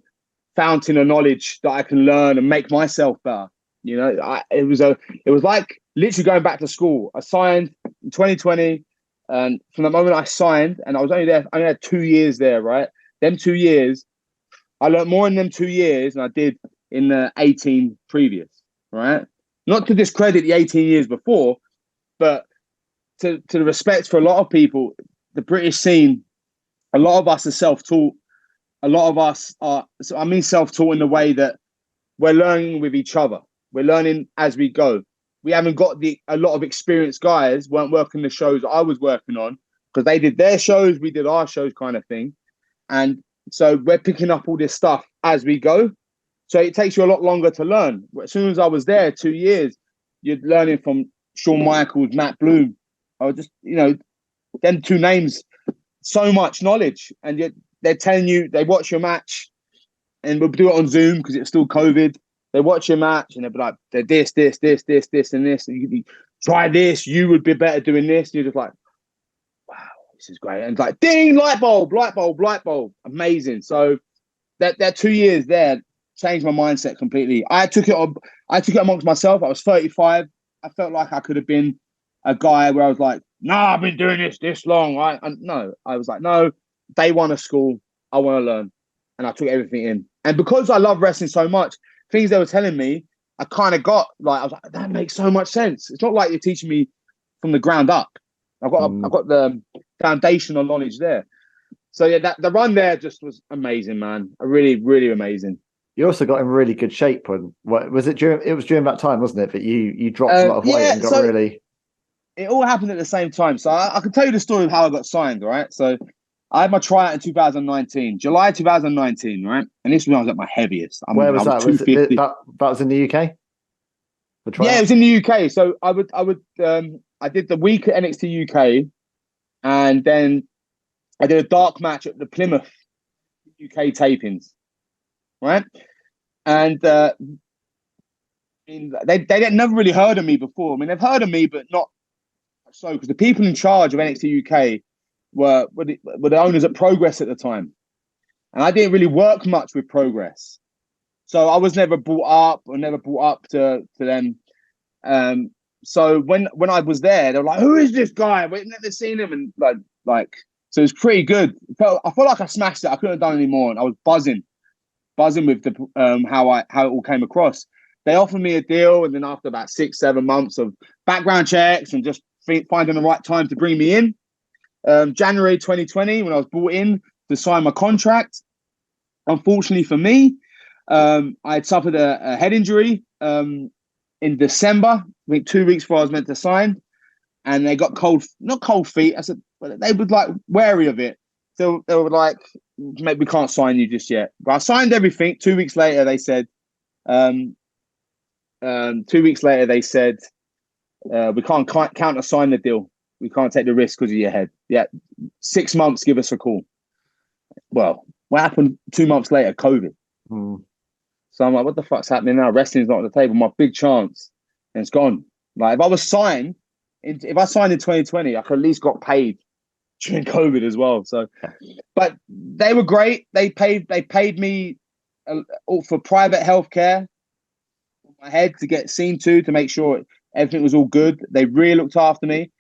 fountain of knowledge that I can learn and make myself better. It was like literally going back to school. I signed in 2020, and from the moment I signed, and I only had 2 years there, right? Them 2 years, I learned more in them 2 years than I did in the 18 previous, right? Not to discredit the 18 years before, but to the respect for a lot of people, the British scene, a lot of us are self-taught. A lot of us are, self-taught in the way that we're learning with each other. We're learning as we go. We haven't got a lot of experienced guys weren't working the shows I was working on, because they did their shows, we did our shows kind of thing. And so we're picking up all this stuff as we go. So it takes you a lot longer to learn. As soon as I was there, 2 years, you're learning from Shawn Michaels, Matt Bloom. I was just, them two names, so much knowledge. And they're telling you, they watch your match, and we'll do it on Zoom because it's still COVID. They watch your match and they'll be like, they're this, and this. And you could try this, you would be better doing this. And you're just like, wow, this is great. And it's like, ding, light bulb. Amazing. So that 2 years there changed my mindset completely. I took it amongst myself. I was 35. I felt like I could have been a guy where I was like, I've been doing this long. I was like, no, day one of school, I want to learn. And I took everything in. And because I love wrestling so much, things they were telling me, I kind of got I was like, that makes so much sense. It's not like you're teaching me from the ground up. I've got the foundational knowledge there. So yeah, the run there just was amazing, man. Really, really amazing.
You also got in really good shape when was it during? It was during that time, wasn't it? That you dropped a lot of weight and got really.
It all happened at the same time. So I can tell you the story of how I got signed. All right. So I had my tryout in 2019, July 2019, right? And this was when I was at my heaviest.
Where was that? Was that was in the UK?
Yeah, it was in the UK. So I did the week at NXT UK, and then I did a dark match at the Plymouth UK tapings, right? And they'd never really heard of me before. I mean, they've heard of me, but not so, because the people in charge of NXT UK were the owners at Progress at the time, and I didn't really work much with Progress, so I was never brought up to them. So when I was there, they were like, "Who is this guy? We've never seen him," and like. So it was pretty good. I felt like I smashed it. I couldn't have done any more, and I was buzzing with the how it all came across. They offered me a deal, and then after about 6-7 months of background checks and just finding the right time to bring me in, January 2020, when I was brought in to sign my contract, unfortunately for me, I had suffered a head injury in December. I think 2 weeks before I was meant to sign, and they got not cold feet. I said, but they were like wary of it. So they were like, "Mate, we can't sign you just yet." But I signed everything. 2 weeks later, they said, "2 weeks later, they said we can't counter-sign the deal. We can't take the risk because of your head. Yeah, 6 months. Give us a call." Well, what happened 2 months later? COVID. So I'm like, "What the fuck's happening now? Wrestling's not on the table. My big chance, and it's gone." Like if I signed in 2020, I could at least got paid during COVID as well. So, but they were great. They paid me for private healthcare on my head to get seen to make sure everything was all good. They really looked after me.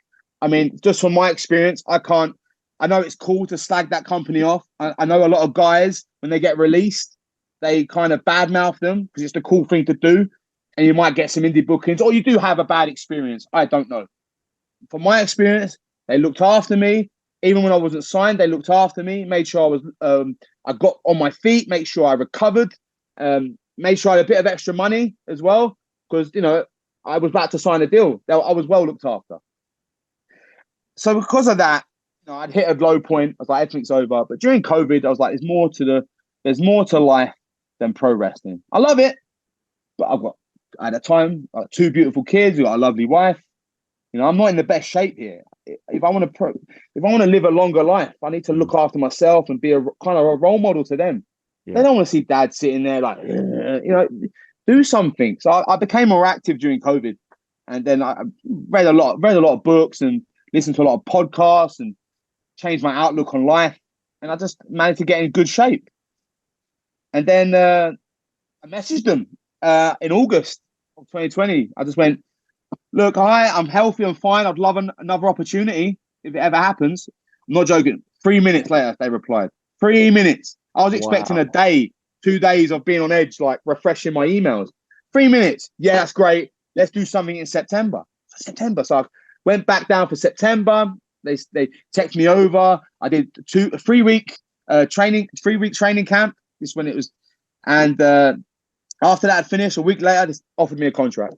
I mean, just from my experience, I know it's cool to slag that company off. I know a lot of guys, when they get released, they kind of badmouth them because it's the cool thing to do. And you might get some indie bookings, or you do have a bad experience. I don't know. From my experience, they looked after me. Even when I wasn't signed, they looked after me, made sure I got on my feet, made sure I recovered, made sure I had a bit of extra money as well, because, I was about to sign a deal. I was well looked after. So because of that, I'd hit a low point. I was like, everything's over. But during COVID, I was like, there's more to life than pro wrestling. I love it, but at the time, I got 2 beautiful kids. We got a lovely wife. I'm not in the best shape here. If I want to live a longer life, I need to look after myself and be a kind of a role model to them. Yeah. They don't want to see dad sitting there like, do something. So I became more active during COVID, and then I read a lot of books and listened to a lot of podcasts and changed my outlook on life. And I just managed to get in good shape. And then I messaged them in August of 2020. I just went, "Look, I'm healthy and fine. I'd love another opportunity if it ever happens." I'm not joking. 3 minutes later, they replied. 3 minutes. I was expecting a day, 2 days of being on edge, like refreshing my emails. 3 minutes. Yeah, that's great. Let's do something in September. So I went back down for September. They texted me over. I did a 3-week training camp. This is when it was, and after that had finished, a week later, they offered me a contract.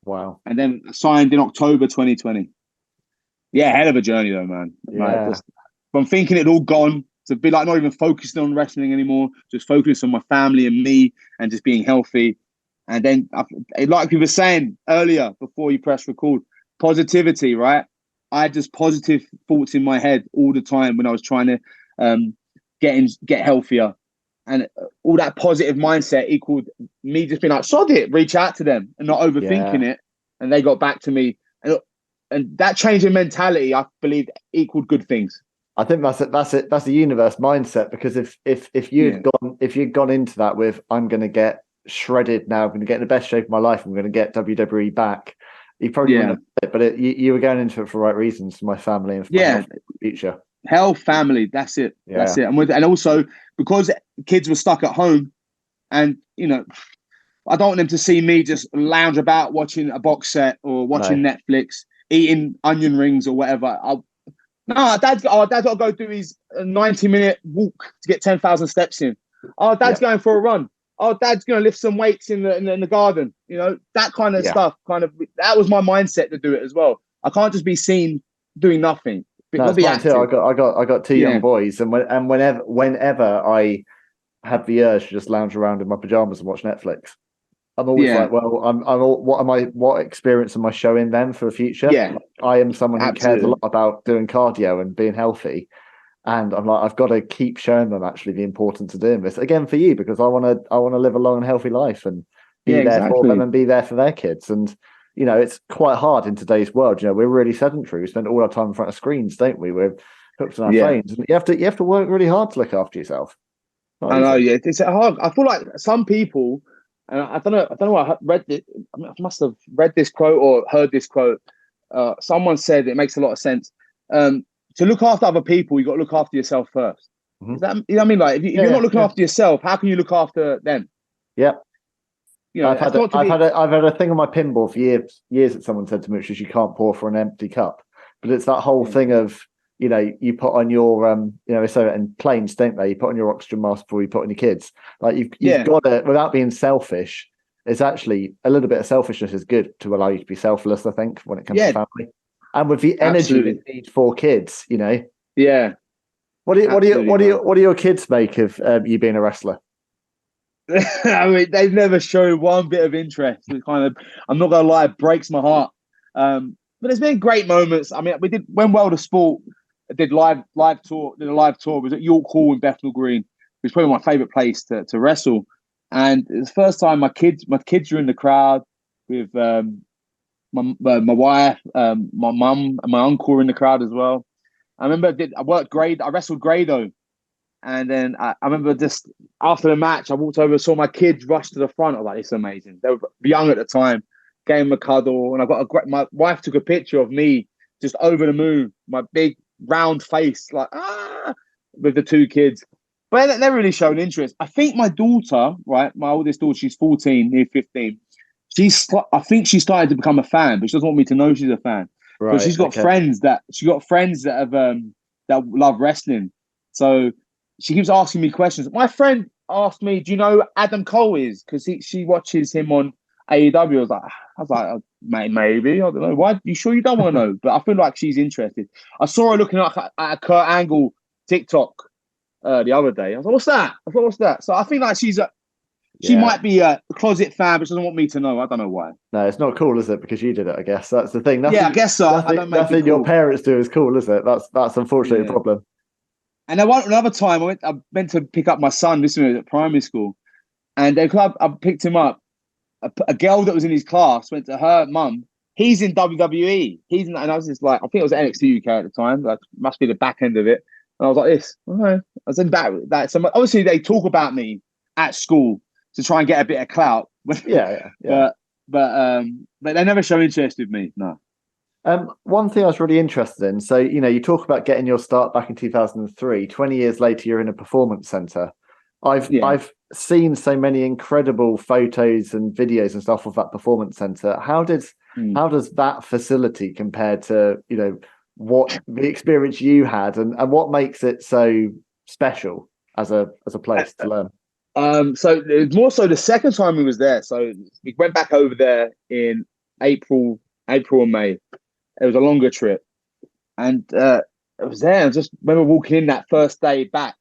Wow.
And then signed in October 2020. Yeah, hell of a journey though, man.
Yeah.
Like, from thinking it all gone to be like not even focusing on wrestling anymore, just focusing on my family and me and just being healthy. And then, like you were saying earlier before you press record, positivity, right? I had just positive thoughts in my head all the time when I was trying to get healthier. And all that positive mindset equaled me just being like, sod it, reach out to them and not overthinking it. And they got back to me. And that change in mentality, I believe, equaled good things.
I think that's it. That's a universe mindset, because if you'd gone into that with, I'm going to get shredded now, I'm going to get in the best shape of my life, I'm going to get WWE back, you probably wouldn't have done it, but you were going into it for the right reasons, for my family and for my future.
Health, family, that's it. Yeah. That's it. And also, because kids were stuck at home, and I don't want them to see me just lounge about watching a box set or watching Netflix, eating onion rings or whatever. Dad's got to go do his 90-minute walk to get 10,000 steps in. Dad's going for a run. Dad's going to lift some weights in the garden. That kind of stuff. That was my mindset to do it as well. I can't just be seen doing nothing.
No, it's mine too. I got 2 young boys, and whenever I have the urge to just lounge around in my pajamas and watch Netflix, I'm always like, well, what experience am I showing them for the future?
Yeah,
like, I am someone who cares a lot about doing cardio and being healthy, and I'm like, I've got to keep showing them actually the importance of doing this again for you, because I want to live a long and healthy life and be there for them and be there for their kids. And it's quite hard in today's world. We're really sedentary. We spend all our time in front of screens, don't we? We're cooked on our phones. And you have to work really hard to look after yourself.
I know, yeah, it's hard. I feel like some people, and I don't know. I read it. I must have read this quote or heard this quote. Someone said it makes a lot of sense. To look after other people, you got to look after yourself first.
Mm-hmm.
Is that, you know what I mean? Like if you're not looking after yourself, how can you look after them?
Yeah.
You know,
I've had a thing on my pinball for years that someone said to me, which is you can't pour for an empty cup. But it's that whole thing of, you know, you put on your so in planes, don't they? You put on your oxygen mask before you put on your kids. Like you've got to, without being selfish. It's actually a little bit of selfishness is good to allow you to be selfless, I think, when it comes to family. And with the energy you need for kids, you know.
Yeah.
What do your kids make of you being a wrestler?
I mean, they've never shown one bit of interest. It kind of, I'm not gonna lie, it breaks my heart. But there's been great moments. I mean, we did when World of Sport did a live tour. It was at York Hall in Bethnal Green, which is probably my favourite place to wrestle. And it was the first time my kids were in the crowd with my wife, my mum, and my uncle were in the crowd as well. I remember I wrestled Grado. And then I remember just after the match, I walked over and saw my kids rush to the front. I was like, it's amazing. They were young at the time, gave them a cuddle. And my wife took a picture of me just over the moon, my big round face, like, with the two kids. But they never really showed interest. I think my daughter, right, my oldest daughter, she's 14, near 15. I think she started to become a fan, but she doesn't want me to know she's a fan. Right, but she's got friends that have that love wrestling. So she keeps asking me questions. My friend asked me, "Do you know who Adam Cole is?" Because she watches him on AEW. I was like, maybe. I don't know. Why? You sure you don't want to know? But I feel like she's interested. I saw her looking at a Kurt Angle TikTok the other day. I was like, what's that? So I think like she might be a closet fan, but she doesn't want me to know. I don't know why.
No, it's not cool, is it? Because you did it, I guess. That's the thing.
I guess so.
Nothing your parents do is cool, is it? That's unfortunately a problem.
And then another time, I meant to pick up my son. This was at primary school, and I picked him up. A girl that was in his class went to her mum. He's in WWE. And I was just like, I think it was NXT UK at the time. Like, must be the back end of it. And I was like, this. Okay. I was in that. So obviously, they talk about me at school to try and get a bit of clout.
Yeah.
But they never show interest with me. No.
One thing I was really interested in, so, you know, you talk about getting your start back in 2003, 20 years later, you're in a performance center. I've seen so many incredible photos and videos and stuff of that performance center. How does that facility compare to, you know, what the experience you had and what makes it so special as a place to learn?
So it was more so the second time we was there. So we went back over there in April and May. It was a longer trip, and it was there. I just remember walking in that first day back.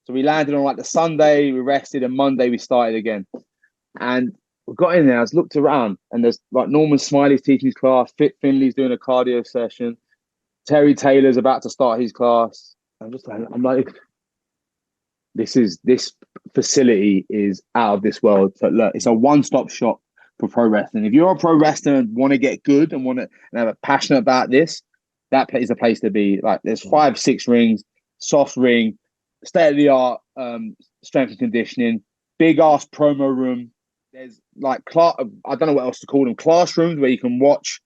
So we landed on like the Sunday, we rested, and Monday we started again. And we got in there. I just looked around, and there's like Norman Smiley's teaching his class, Fit Finley's doing a cardio session, Terry Taylor's about to start his class. I'm like, this facility is out of this world. So look, it's a one-stop shop for pro wrestling. If you're a pro wrestler and want to get good and have a passion about this, that is a place to be. Like, there's 5-6 rings, soft ring, state-of-the-art strength and conditioning, big ass promo room. There's like I don't know what else to call them, classrooms where you can watch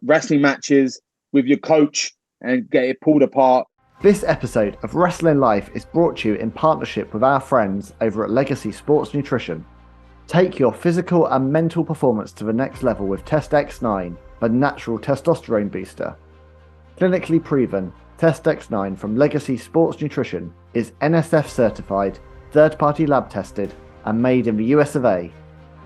wrestling matches with your coach and get it pulled apart.
This episode of Wrestling Life is brought to you in partnership with our friends over at Legacy Sports Nutrition. Take your physical and mental performance to the next level with Test X9, the natural testosterone booster. Clinically proven, Test X9 from Legacy Sports Nutrition is NSF certified, third-party lab tested, and made in the US of A.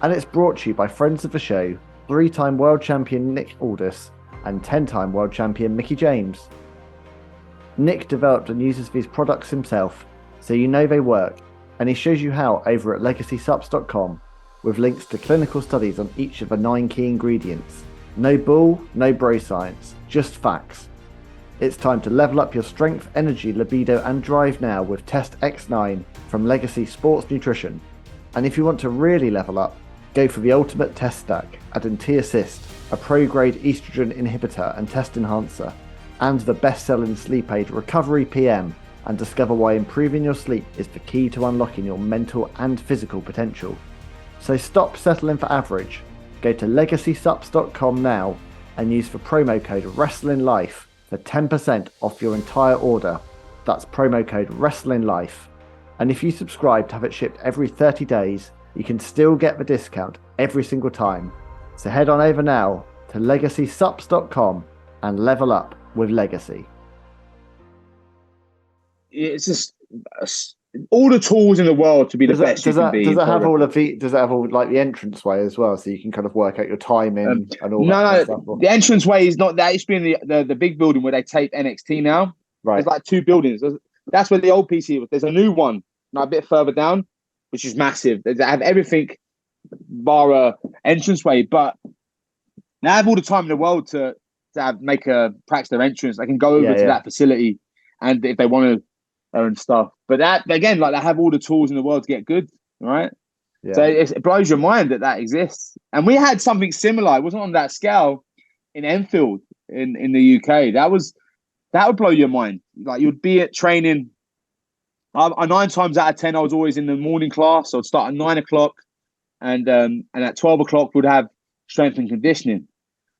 And it's brought to you by friends of the show, 3-time world champion Nick Aldis and 10-time world champion Mickie James. Nick developed and uses these products himself, so you know they work, and he shows you how over at legacysubs.com, with links to clinical studies on each of the 9 key ingredients. No bull, no bro science, just facts. It's time to level up your strength, energy, libido and drive now with Test X9 from Legacy Sports Nutrition. And if you want to really level up, go for the ultimate test stack, adding T-Assist, a pro-grade estrogen inhibitor and test enhancer, and the best-selling sleep aid Recovery PM, and discover why improving your sleep is the key to unlocking your mental and physical potential. So stop settling for average. Go to legacysups.com now and use the promo code WrestlingLife for 10% off your entire order. That's promo code WrestlingLife. And if you subscribe to have it shipped every 30 days, you can still get the discount every single time. So head on over now to legacysups.com and level up with Legacy.
It's just all the tools in the world to be the best you can be.
Does it have all like the entranceway as well, so you can kind of work out your timing and all that kind of stuff?
No, the entranceway is not that. It's been the big building where they tape NXT now.
Right.
There's like 2 buildings. That's where the old PC was. There's a new one, like a bit further down, which is massive. They have everything bar a entranceway, but they have all the time in the world to practice their entrance. They can go over to that facility, and if they want to. And stuff, but that again, like they have all the tools in the world to get good, right? Yeah. So it blows your mind that exists. And we had something similar. It wasn't on that scale in Enfield in the UK. That would blow your mind. Like you'd be at training. 9 times out of 10, I was always in the morning class. So I'd start at 9 o'clock, and at 12 o'clock we'd have strength and conditioning.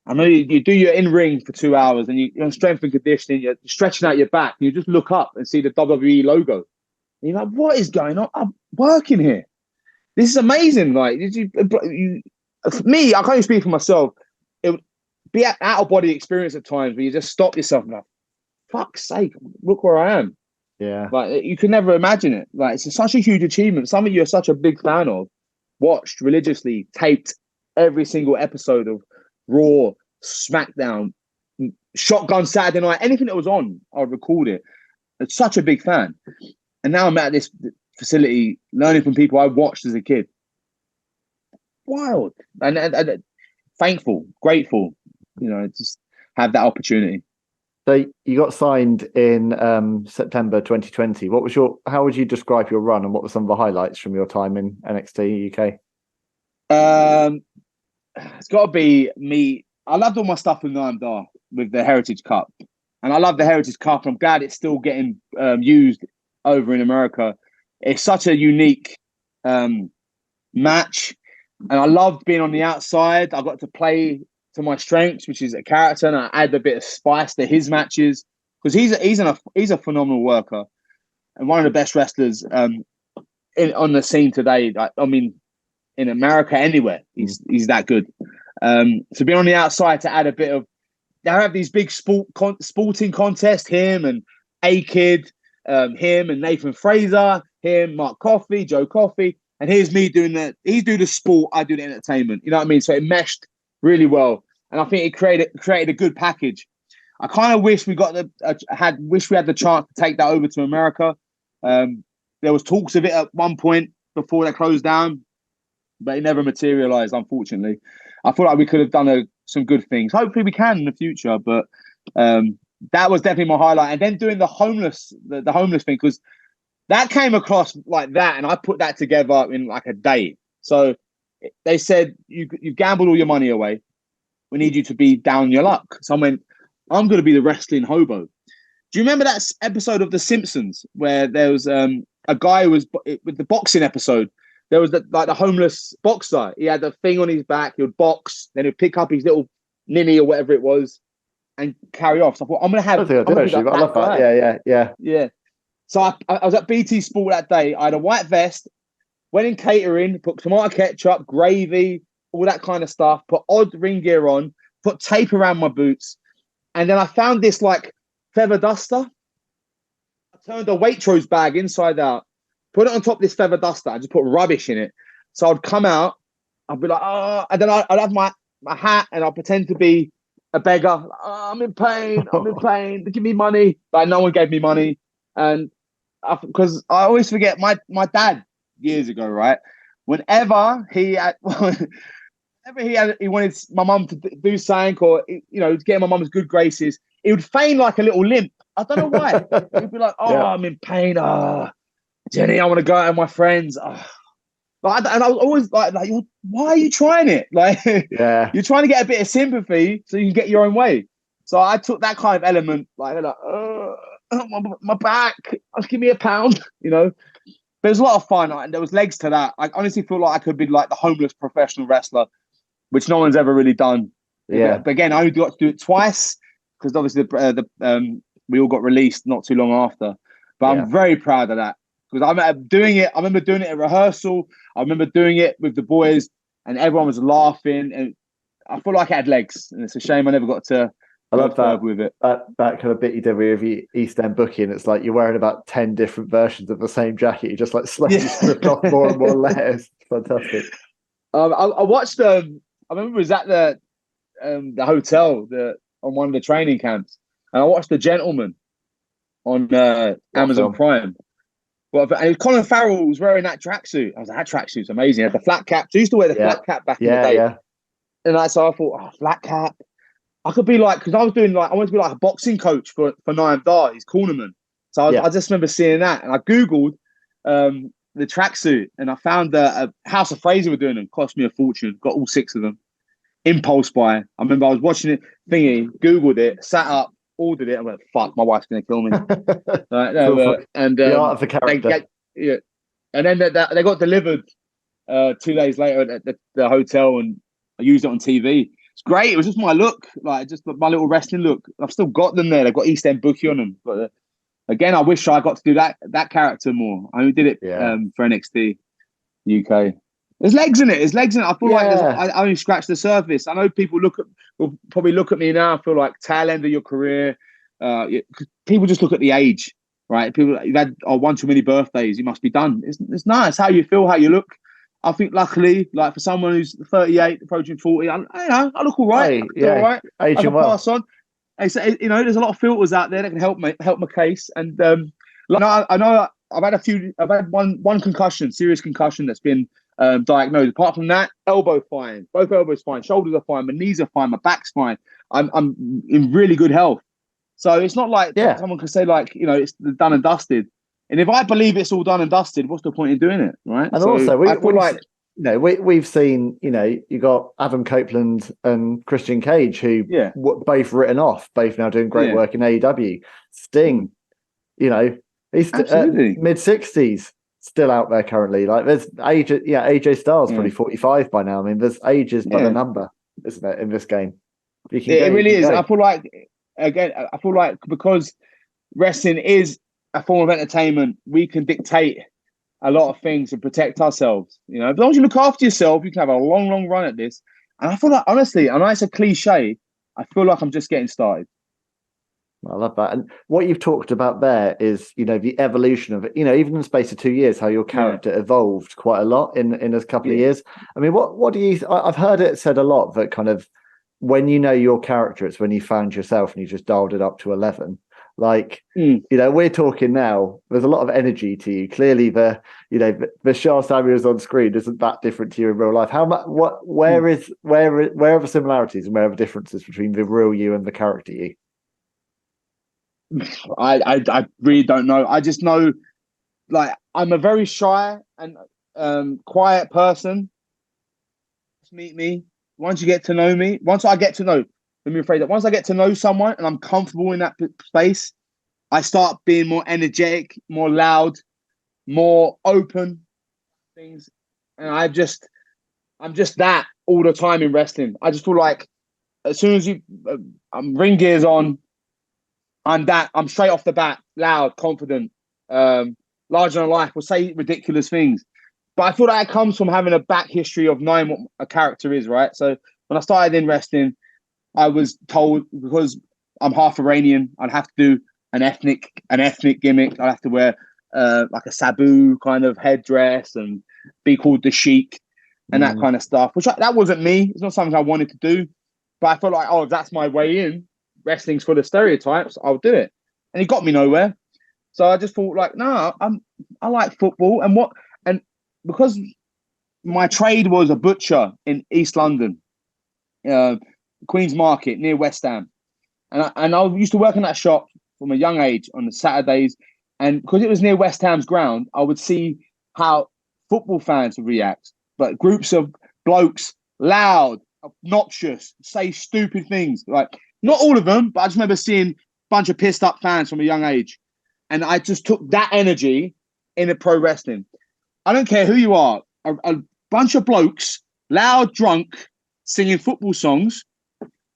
I know you do your in-ring for 2 hours and you're on strength and conditioning, you're stretching out your back, and you just look up and see the WWE logo. And you're like, what is going on? I'm working here. This is amazing. Like, for me, I can't even speak for myself. It would be an out-of-body experience at times where you just stop yourself and like, fuck's sake, look where I am.
Yeah. Like,
you could never imagine it. Like, it's such a huge achievement. Something you're such a big fan of, watched religiously, taped every single episode of Raw, SmackDown, Shotgun Saturday Night, anything that was on, I'd record it. It's such a big fan. And now I'm at this facility learning from people I watched as a kid. Wild. And thankful, grateful, just have that opportunity.
So you got signed in September 2020. How would you describe your run, and what were some of the highlights from your time in NXT UK?
It's got to be me. I loved all my stuff with Noam Dar with the Heritage Cup, and I love the Heritage Cup. I'm glad it's still getting used over in America. It's such a unique match, and I loved being on the outside. I got to play to my strengths, which is a character, and I add a bit of spice to his matches because he's a phenomenal worker and one of the best wrestlers on the scene today. In America, anywhere, he's that good. So being on the outside to add a bit of, they have these big sporting contests. Him and A-Kid, him and Nathan Fraser, him, Mark Coffey, Joe Coffey, and here's me doing he do the sport, I do the entertainment. You know what I mean? So it meshed really well, and I think it created a good package. I kind of wish we had the chance to take that over to America. There was talks of it at one point before they closed down, but it never materialized, unfortunately. I feel like we could have done some good things. Hopefully we can in the future, but that was definitely my highlight. And then doing the homeless thing, because that came across like that, and I put that together in like a day. So they said, you've gambled all your money away. We need you to be down on your luck. So I went, I'm going to be the wrestling hobo. Do you remember that episode of The Simpsons where there was a guy who was with the boxing episode? There was the homeless boxer. He had the thing on his back. He would box, then he'd pick up his little ninny or whatever it was and carry off. So I thought, I'm going to have. I
love that. Yeah.
So I was at BT Sport that day. I had a white vest, went in catering, put tomato ketchup, gravy, all that kind of stuff. Put odd ring gear on, put tape around my boots, and then I found this like feather duster. I turned a Waitrose bag inside out. Put it on top of this feather duster and just put rubbish in it. So I'd come out, I'd be like, and then I'd have my hat and I'd pretend to be a beggar. I'm in pain. Give me money. Like no one gave me money. And because I always forget my dad years ago, right? Whenever he wanted my mum to do something or, to get my mum's good graces, he would feign like a little limp. I don't know why. He'd be like, I'm in pain. Jenny, I want to go out with my friends. And I was always like, why are you trying it? Like, you're trying to get a bit of sympathy so you can get your own way. So I took that kind of element, my back, just give me a pound, There's a lot of fun, and there was legs to that. I honestly feel like I could be like the homeless professional wrestler, which no one's ever really done.
Yeah.
But again, I only got to do it twice because obviously we all got released not too long after. But I'm very proud of that because I remember doing it. I remember doing it at rehearsal. I remember doing it with the boys, and everyone was laughing. And I feel like it had legs, and it's a shame I never got to.
I love that
with it.
That kind of bit you did with your East End booking. It's like you're wearing about 10 different versions of the same jacket. You just like slowly stripped off more and more layers. Fantastic.
I watched. I remember it was at the hotel on one of the training camps, and I watched The Gentleman on Amazon Prime. Well, and Colin Farrell was wearing that tracksuit. I was like, that tracksuit's amazing. He had the flat cap. So I used to wear the flat cap back in the day. Yeah. And so I thought, flat cap. I could be like, because I was doing I wanted to be like a boxing coach for Niam Dar, his cornerman. So I just remember seeing that, and I googled the tracksuit, and I found that House of Fraser were doing them. Cost me a fortune. Got all 6 of them. Impulse buy. I remember I was watching it, googled it, sat up, ordered it. I went, "Fuck, my wife's gonna kill me." And
the art of the character.
And then they got delivered 2 days later at the hotel, and I used it on TV. It's great. It was just my look, like just my little wrestling look. I've still got them there. They've got East End bookie on them. But again, I wish I got to do that character more. I only did it for NXT UK. There's legs in it. I feel like I only scratched the surface. I know people will probably look at me now. I feel like tail end of your career. People just look at the age, right? People, you've had 1 too many birthdays. You must be done. It's nice how you feel, how you look. I think luckily, like for someone who's 38, approaching 40, I look all right. All right. I can pass on. There's a lot of filters out there that can help my case. And I know I've had one concussion, serious concussion that's been diagnosed. Apart from that, elbow fine, both elbows fine, shoulders are fine, my knees are fine, my back's fine. I'm in really good health. So it's not like someone can say it's done and dusted. And if I believe it's all done and dusted, what's the point in doing it, right?
And also, we've seen, you got Adam Copeland and Christian Cage, who both written off, both now doing great work in AEW. Sting, he's mid-60s, still out there currently. Like there's AJ Styles probably 45 by now. I mean, there's ages by the number, isn't it, in this game?
It really is. I feel like because wrestling is a form of entertainment, we can dictate a lot of things and protect ourselves. As long as you look after yourself, you can have a long, long run at this. And I feel like, honestly, I know it's a cliche, I feel like I'm just getting started.
I love that. And what you've talked about there is, the evolution of it, even in the space of 2 years, how your character evolved quite a lot in a couple of years. I mean, what do you, I've heard it said a lot that kind of, when you know your character, it's when you found yourself and you just dialed it up to 11. Like, we're talking now, there's a lot of energy to you. Clearly the Shah Samuels on screen isn't that different to you in real life. How much, where are the similarities and where are the differences between the real you and the character you?
I really don't know. I just know, like, I'm a very shy and quiet person. Just meet me. Once I get to know, let me rephrase that. Once I get to know someone and I'm comfortable in that space, I start being more energetic, more loud, more open things. And I'm just that all the time in wrestling. I just feel like as soon as ring gear's on, I'm straight off the bat, loud, confident, larger than life, will say ridiculous things. But I feel like it comes from having a back history of knowing what a character is, right? So when I started in wrestling, I was told, because I'm half Iranian, I'd have to do an ethnic gimmick. I'd have to wear like a Sabu kind of headdress and be called the Sheik and that kind of stuff, that wasn't me. It's not something I wanted to do. But I felt like, if that's my way in, wrestling's full of stereotypes, I'll do it. And it got me nowhere. So I just thought, like, no, I like football. And because my trade was a butcher in East London, Queen's Market near West Ham, and I used to work in that shop from a young age on the Saturdays, and because it was near West Ham's ground, I would see how football fans would react. But groups of blokes, loud, obnoxious, say stupid things, like Not all of them, but I just remember seeing a bunch of pissed up fans from a young age. And I just took that energy into pro wrestling. I don't care who you are. A bunch of blokes, loud, drunk, singing football songs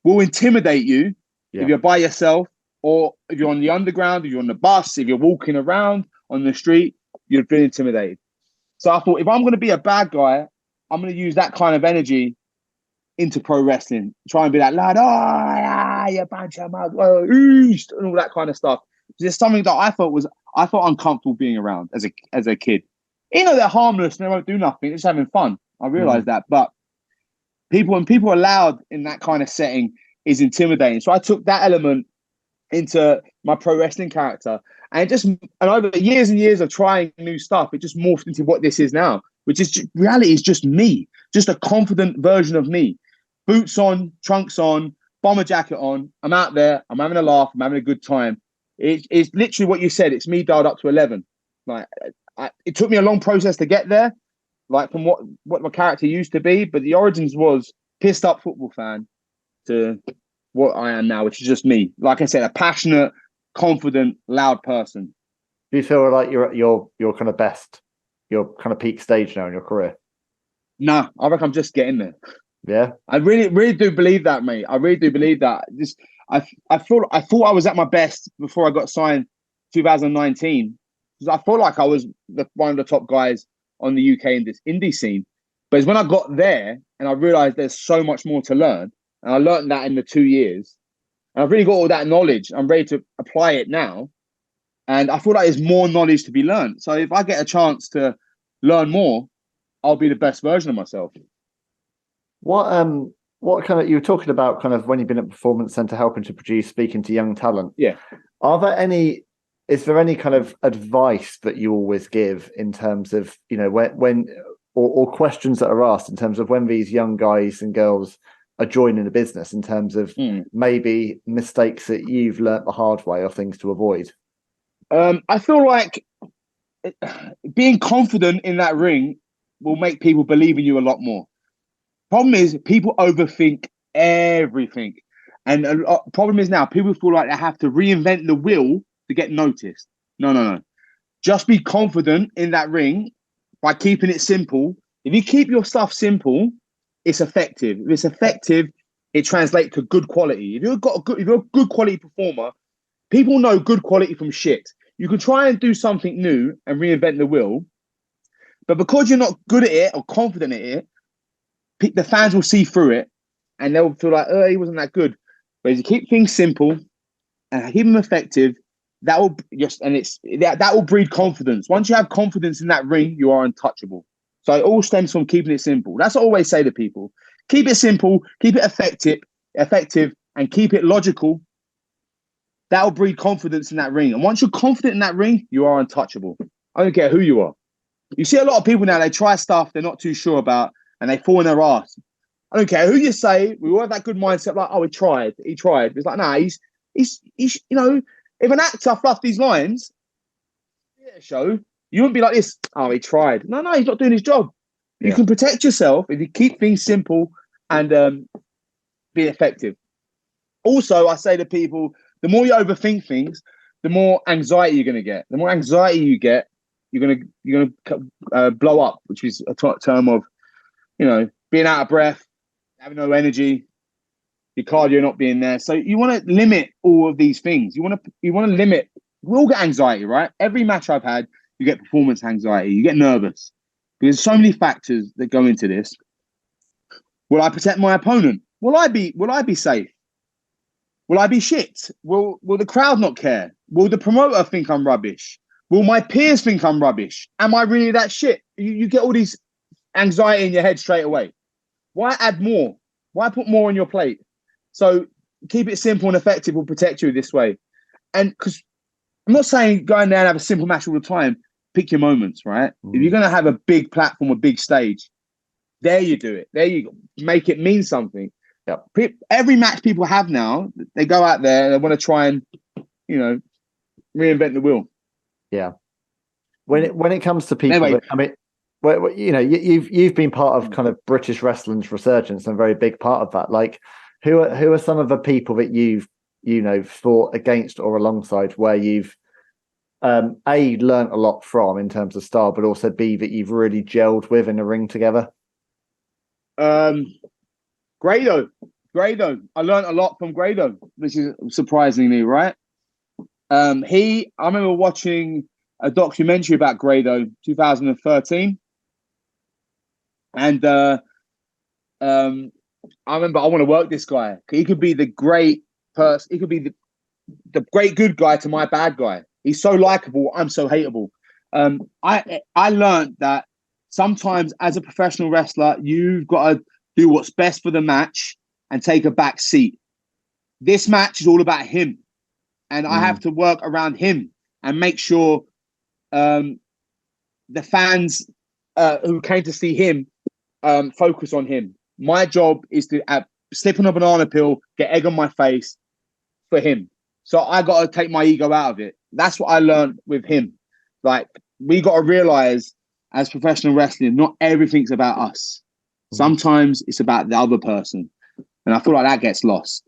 will intimidate you if you're by yourself, or if you're on the underground, if you're on the bus, if you're walking around on the street, you'd feel intimidated. So I thought, if I'm going to be a bad guy, I'm going to use that kind of energy into pro wrestling. Try and be that loud, you bunch of mug, east, and all that kind of stuff. It's something that I felt uncomfortable being around as a kid. You know, they're harmless and they won't do nothing. They're just having fun. I realized that. But when people are loud in that kind of setting is intimidating. So I took that element into my pro wrestling character. And over the years and years of trying new stuff, it just morphed into what this is now, which is reality is just me, just a confident version of me. Boots on, trunks on, bomber jacket on. I'm out there. I'm having a laugh. I'm having a good time. It's literally what you said. It's me dialed up to 11. Like it took me a long process to get there, like from what my character used to be. But the origins was pissed up football fan to what I am now, which is just me. Like I said, a passionate, confident, loud person.
Do you feel like you're kind of best, your kind of peak stage now in your career?
No, I reckon I'm just getting there.
Yeah, I
really, really do believe that, mate. I really do believe that. I thought I was at my best before I got signed 2019. I felt like I was one of the top guys on the UK in this indie scene. But it's when I got there and I realized there's so much more to learn. And I learned that in the 2 years. And I've really got all that knowledge. I'm ready to apply it now. And I feel like there's more knowledge to be learned. So if I get a chance to learn more, I'll be the best version of myself.
What kind of, you were talking about kind of when you've been at Performance Centre helping to produce, speaking to young talent.
Yeah.
Is there any kind of advice that you always give in terms of, you know, when or questions that are asked in terms of when these young guys and girls are joining the business, in terms of maybe mistakes that you've learnt the hard way or things to avoid?
I feel like being confident in that ring will make people believe in you a lot more. Problem is, people overthink everything. And the problem is now, people feel like they have to reinvent the wheel to get noticed. No. Just be confident in that ring by keeping it simple. If you keep your stuff simple, it's effective. If it's effective, it translates to good quality. If you're a good quality performer, people know good quality from shit. You can try and do something new and reinvent the wheel, but because you're not good at it or confident at it, the fans will see through it and they'll feel like, oh, he wasn't that good. But if you keep things simple and keep them effective, that will breed confidence. Once you have confidence in that ring, you are untouchable. So it all stems from keeping it simple. That's what I always say to people. Keep it simple, keep it effective, and keep it logical. That will breed confidence in that ring. And once you're confident in that ring, you are untouchable. I don't care who you are. You see a lot of people now, they try stuff they're not too sure about, and they fall in their ass. I don't care who you say. We all have that good mindset, like, oh, he tried. It's like, nah, he's you know, if an actor fluffed these lines, theatre show, you wouldn't be like this, oh, he tried. No, he's not doing his job. You can protect yourself if you keep things simple and be effective. Also, I say to people, the more you overthink things, the more anxiety you're going to get. The more anxiety you get, you're going to blow up, which is a term of, you know, being out of breath, having no energy, your cardio not being there. So you want to limit all of these things. You want to limit. We all get anxiety, right? Every match I've had, you get performance anxiety. You get nervous. There's so many factors that go into this. Will I protect my opponent? Will I be safe? Will I be shit? Will the crowd not care? Will the promoter think I'm rubbish? Will my peers think I'm rubbish? Am I really that shit? You get all these anxiety in your head straight away. Why add more? Why put more on your plate? So keep it simple and effective will protect you this way. And because I'm not saying go in there and have a simple match all the time. Pick your moments, right? If you're going to have a big platform, a big stage, there you do it. There you go. Make it mean something. Yep. Every match people have now, they go out there, they want to try and, you know, reinvent the wheel.
Yeah. When it comes to people, anyway, I mean, you know, you've been part of kind of British wrestling's resurgence and a very big part of that. Like, Who are some of the people that you've fought against or alongside where you've A, learnt a lot from in terms of style, but also B, that you've really gelled with in the ring together?
Grado. I learned a lot from Grado, which is surprisingly, right? I remember watching a documentary about Grado, 2013. And I remember I want to work this guy. He could be the great person. He could be the great good guy to my bad guy. He's so likable. I'm so hateable. I learned that sometimes as a professional wrestler, you've got to do what's best for the match and take a back seat. This match is all about him. And I have to work around him and make sure the fans who came to see him focus on him. My job is to slip on a banana peel, get egg on my face for him. So I got to take my ego out of it. That's what I learned with him. Like, we got to realize as professional wrestling, not everything's about us. Sometimes it's about the other person. And I feel like that gets lost.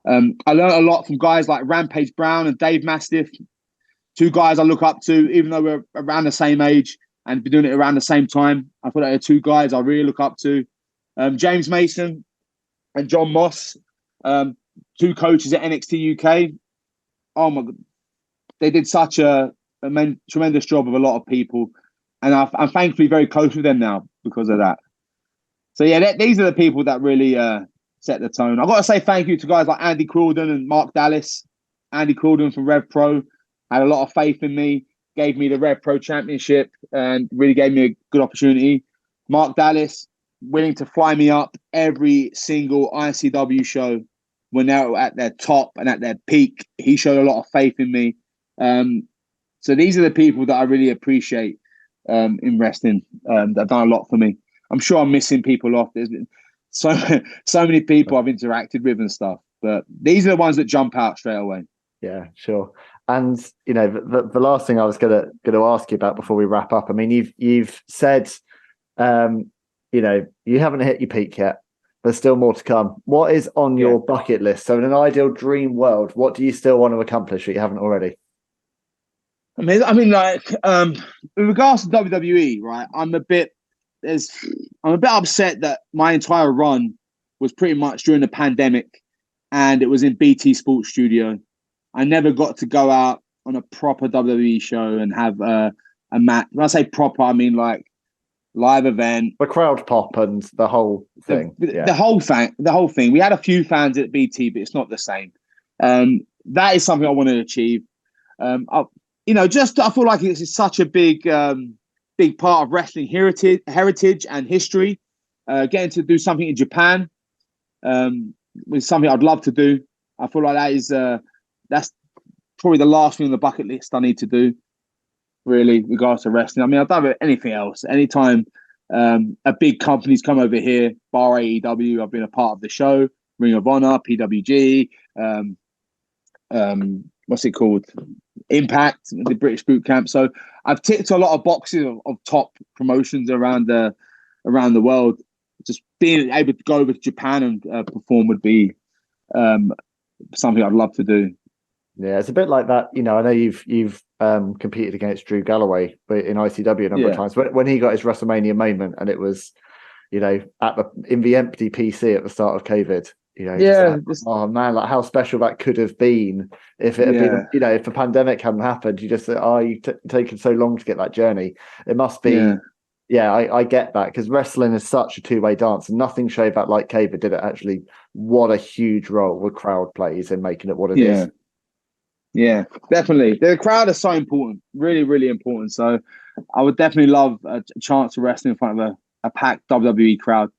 I learned a lot from guys like Rampage Brown and Dave Mastiff, two guys I look up to, even though we're around the same age and been doing it around the same time. I feel like they're two guys I really look up to. James Mason and John Moss, two coaches at NXT UK. Oh my God. They did such a tremendous job of a lot of people. And I'm thankfully very close with them now because of that. So yeah, these are the people that really set the tone. I've got to say thank you to guys like Andy Quilden and Mark Dallas. Andy Quilden from Rev Pro had a lot of faith in me, gave me the Rev Pro Championship and really gave me a good opportunity. Mark Dallas, willing to fly me up every single ICW show when they're at their top and at their peak. He showed a lot of faith in me. So these are the people that I really appreciate in wrestling that have done a lot for me. I'm sure I'm missing people off. There's been so many people I've interacted with and stuff, but these are the ones that jump out straight away.
Yeah, sure. And the last thing I was gonna ask you about before we wrap up. I mean, you've said, you haven't hit your peak yet. There's still more to come. What is on your bucket list? So in an ideal dream world, what do you still want to accomplish that you haven't already?
I mean, like, in regards to WWE, right? I'm a bit upset that my entire run was pretty much during the pandemic, and it was in BT Sports Studio. I never got to go out on a proper WWE show and have a match. When I say proper, I mean like live event,
the crowd pop and the whole thing.
The whole thing. We had a few fans at BT, but it's not the same. That is something I want to achieve. I feel like it's such a big part of wrestling heritage and history. Getting to do something in Japan is something I'd love to do. I feel like that's probably the last thing on the bucket list I need to do, really, regards to wrestling. I mean, I've done anything else. Anytime a big company's come over here, bar AEW, I've been a part of the show, Ring of Honor, PWG, what's it called? Impact, the British Boot Camp. So I've ticked a lot of boxes of top promotions around the world. Just being able to go over to Japan and perform would be something I'd love to do.
Yeah, it's a bit like that. I know you've competed against Drew Galloway in ICW a number of times. When he got his WrestleMania moment, and it was, in the empty PC at the start of COVID. Oh man, like how special that could have been if it had been, if the pandemic hadn't happened. You just say, you've taken so long to get that journey. It must be. Yeah, I get that, because wrestling is such a two-way dance, and nothing showed that like COVID did it. Actually, what a huge role the crowd plays in making it what it is.
Yeah, definitely. The crowd is so important, really, really important. So I would definitely love a chance to wrestle in front of a packed WWE crowd.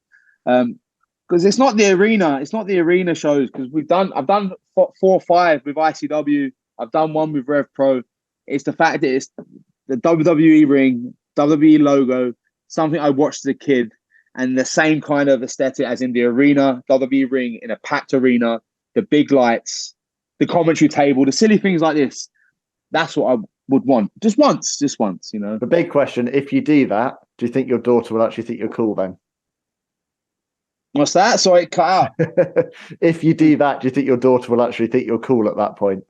Because it's not the arena shows, because I've done 4 or 5 with ICW. I've done 1 with Rev Pro. It's the fact that it's the WWE ring, WWE logo, something I watched as a kid, and the same kind of aesthetic as in the arena, WWE ring in a packed arena, the big lights, the commentary table, the silly things like this. That's what I would want. Just once. The
big question, if you do that, do you think your daughter will actually think you're cool then?
What's that? Sorry, it cut out.
If you do that, do you think your daughter will actually think you're cool at that point?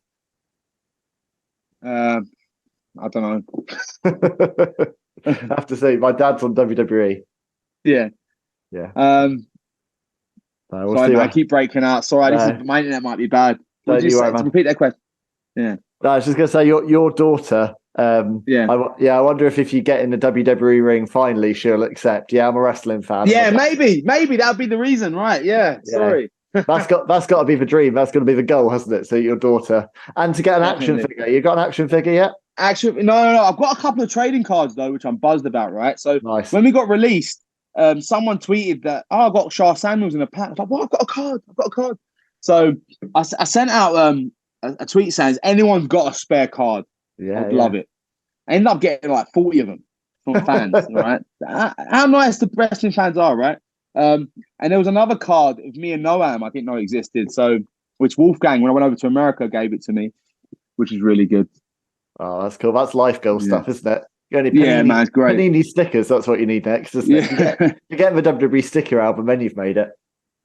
I don't know.
I have to say, my dad's on WWE.
Yeah.
We'll
Sorry,
see.
man, I keep breaking out. Sorry, my internet might be bad. Repeat that question. Yeah.
No, I was just going to say, your daughter. I wonder if you get in the WWE ring, finally she'll accept. Yeah, I'm a wrestling fan.
Yeah, maybe that'd be the reason, right? Yeah. Sorry.
that's got to be the dream. That's going to be the goal, hasn't it? So your daughter, and to get an action figure. You got an action figure yet?
Actually, no. I've got a couple of trading cards though, which I'm buzzed about. Right. So
nice.
When we got released, someone tweeted that I got Shah Samuels in a pack. I was like, what? I've got a card. So I sent out a tweet saying, "Has anyone's got a spare card? I'd love it." I ended up getting like 40 of them from fans. Right? How nice the wrestling fans are, right? And there was another card of me and Noam I didn't know existed. So which Wolfgang, when I went over to America, gave it to me, which is really good.
Oh, that's cool. That's life goal stuff, isn't it?
Man, it's great.
Panini stickers, that's what you need next, isn't it? You get the WWE sticker album, then you've made it.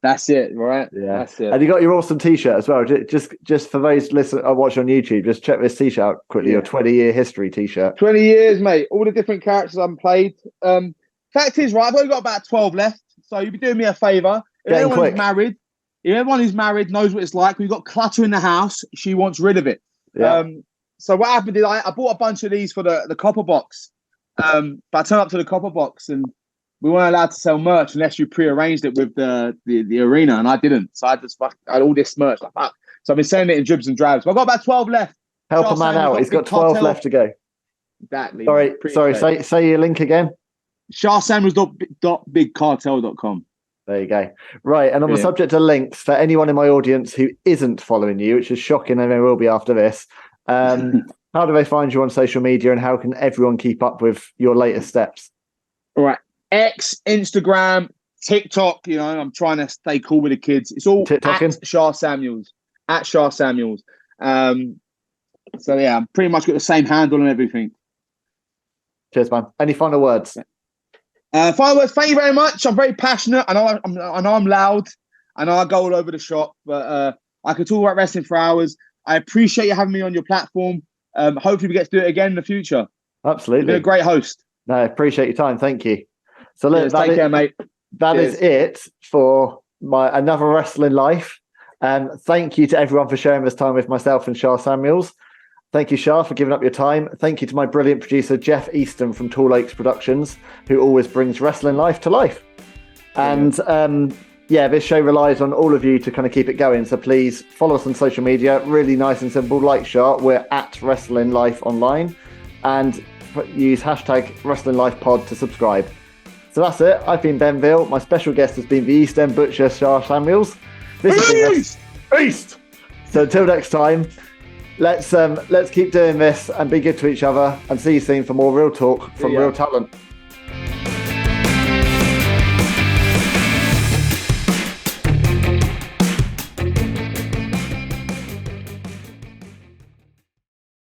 That's it, right?
Yeah.
That's it.
And you got your awesome t-shirt as well. Just for those listeners I watch on YouTube, just check this t-shirt out quickly, your 20-year history t-shirt.
20 years, mate. All the different characters I've played. Fact is, right, I've only got about 12 left, so you'd be doing me a favour. If everyone who's married knows what it's like. We've got clutter in the house. She wants rid of it.
Yeah.
So what happened is I bought a bunch of these for the copper box. But I turned up to the copper box and we weren't allowed to sell merch unless you pre-arranged it with the arena, and I didn't. So I had all this merch. Like, fuck. So I've been selling it in dribs and drabs. But I've got about 12 left.
Help a man out. He's got 12 left to go.
Exactly.
Sorry. Say your link again.
ShahSamuels.bigcartel.com.
There you go. Right, and on the subject of links, for anyone in my audience who isn't following you, which is shocking, and they will be after this, how do they find you on social media, and how can everyone keep up with your latest steps?
All right. X, Instagram, TikTok. I'm trying to stay cool with the kids. It's all at Shah Samuels. At Shah Samuels. I'm pretty much got the same handle and everything.
Cheers, man. Any final words?
Final words. Thank you very much. I'm very passionate. I know I'm loud. I know I go all over the shop, but I could talk about wrestling for hours. I appreciate you having me on your platform. Hopefully we get to do it again in the future.
Absolutely.
You've been a great host.
No, I appreciate your time. Thank you. So
take care, mate.
That is it for my another wrestling life. Thank you to everyone for sharing this time with myself and Shah Samuels. Thank you, Shah, for giving up your time. Thank you to my brilliant producer, Jeff Easton from Tall Oaks Productions, who always brings wrestling life to life. And this show relies on all of you to kind of keep it going. So please follow us on social media. Really nice and simple. Like Shah, we're at Wrestling Life Online. And use hashtag Wrestling Life Pod to subscribe. So that's it. I've been Ben Veal. My special guest has been the East End Butcher, Shah Samuels.
East!
So until next time, let's keep doing this and be good to each other, and see you soon for more real talk from real talent.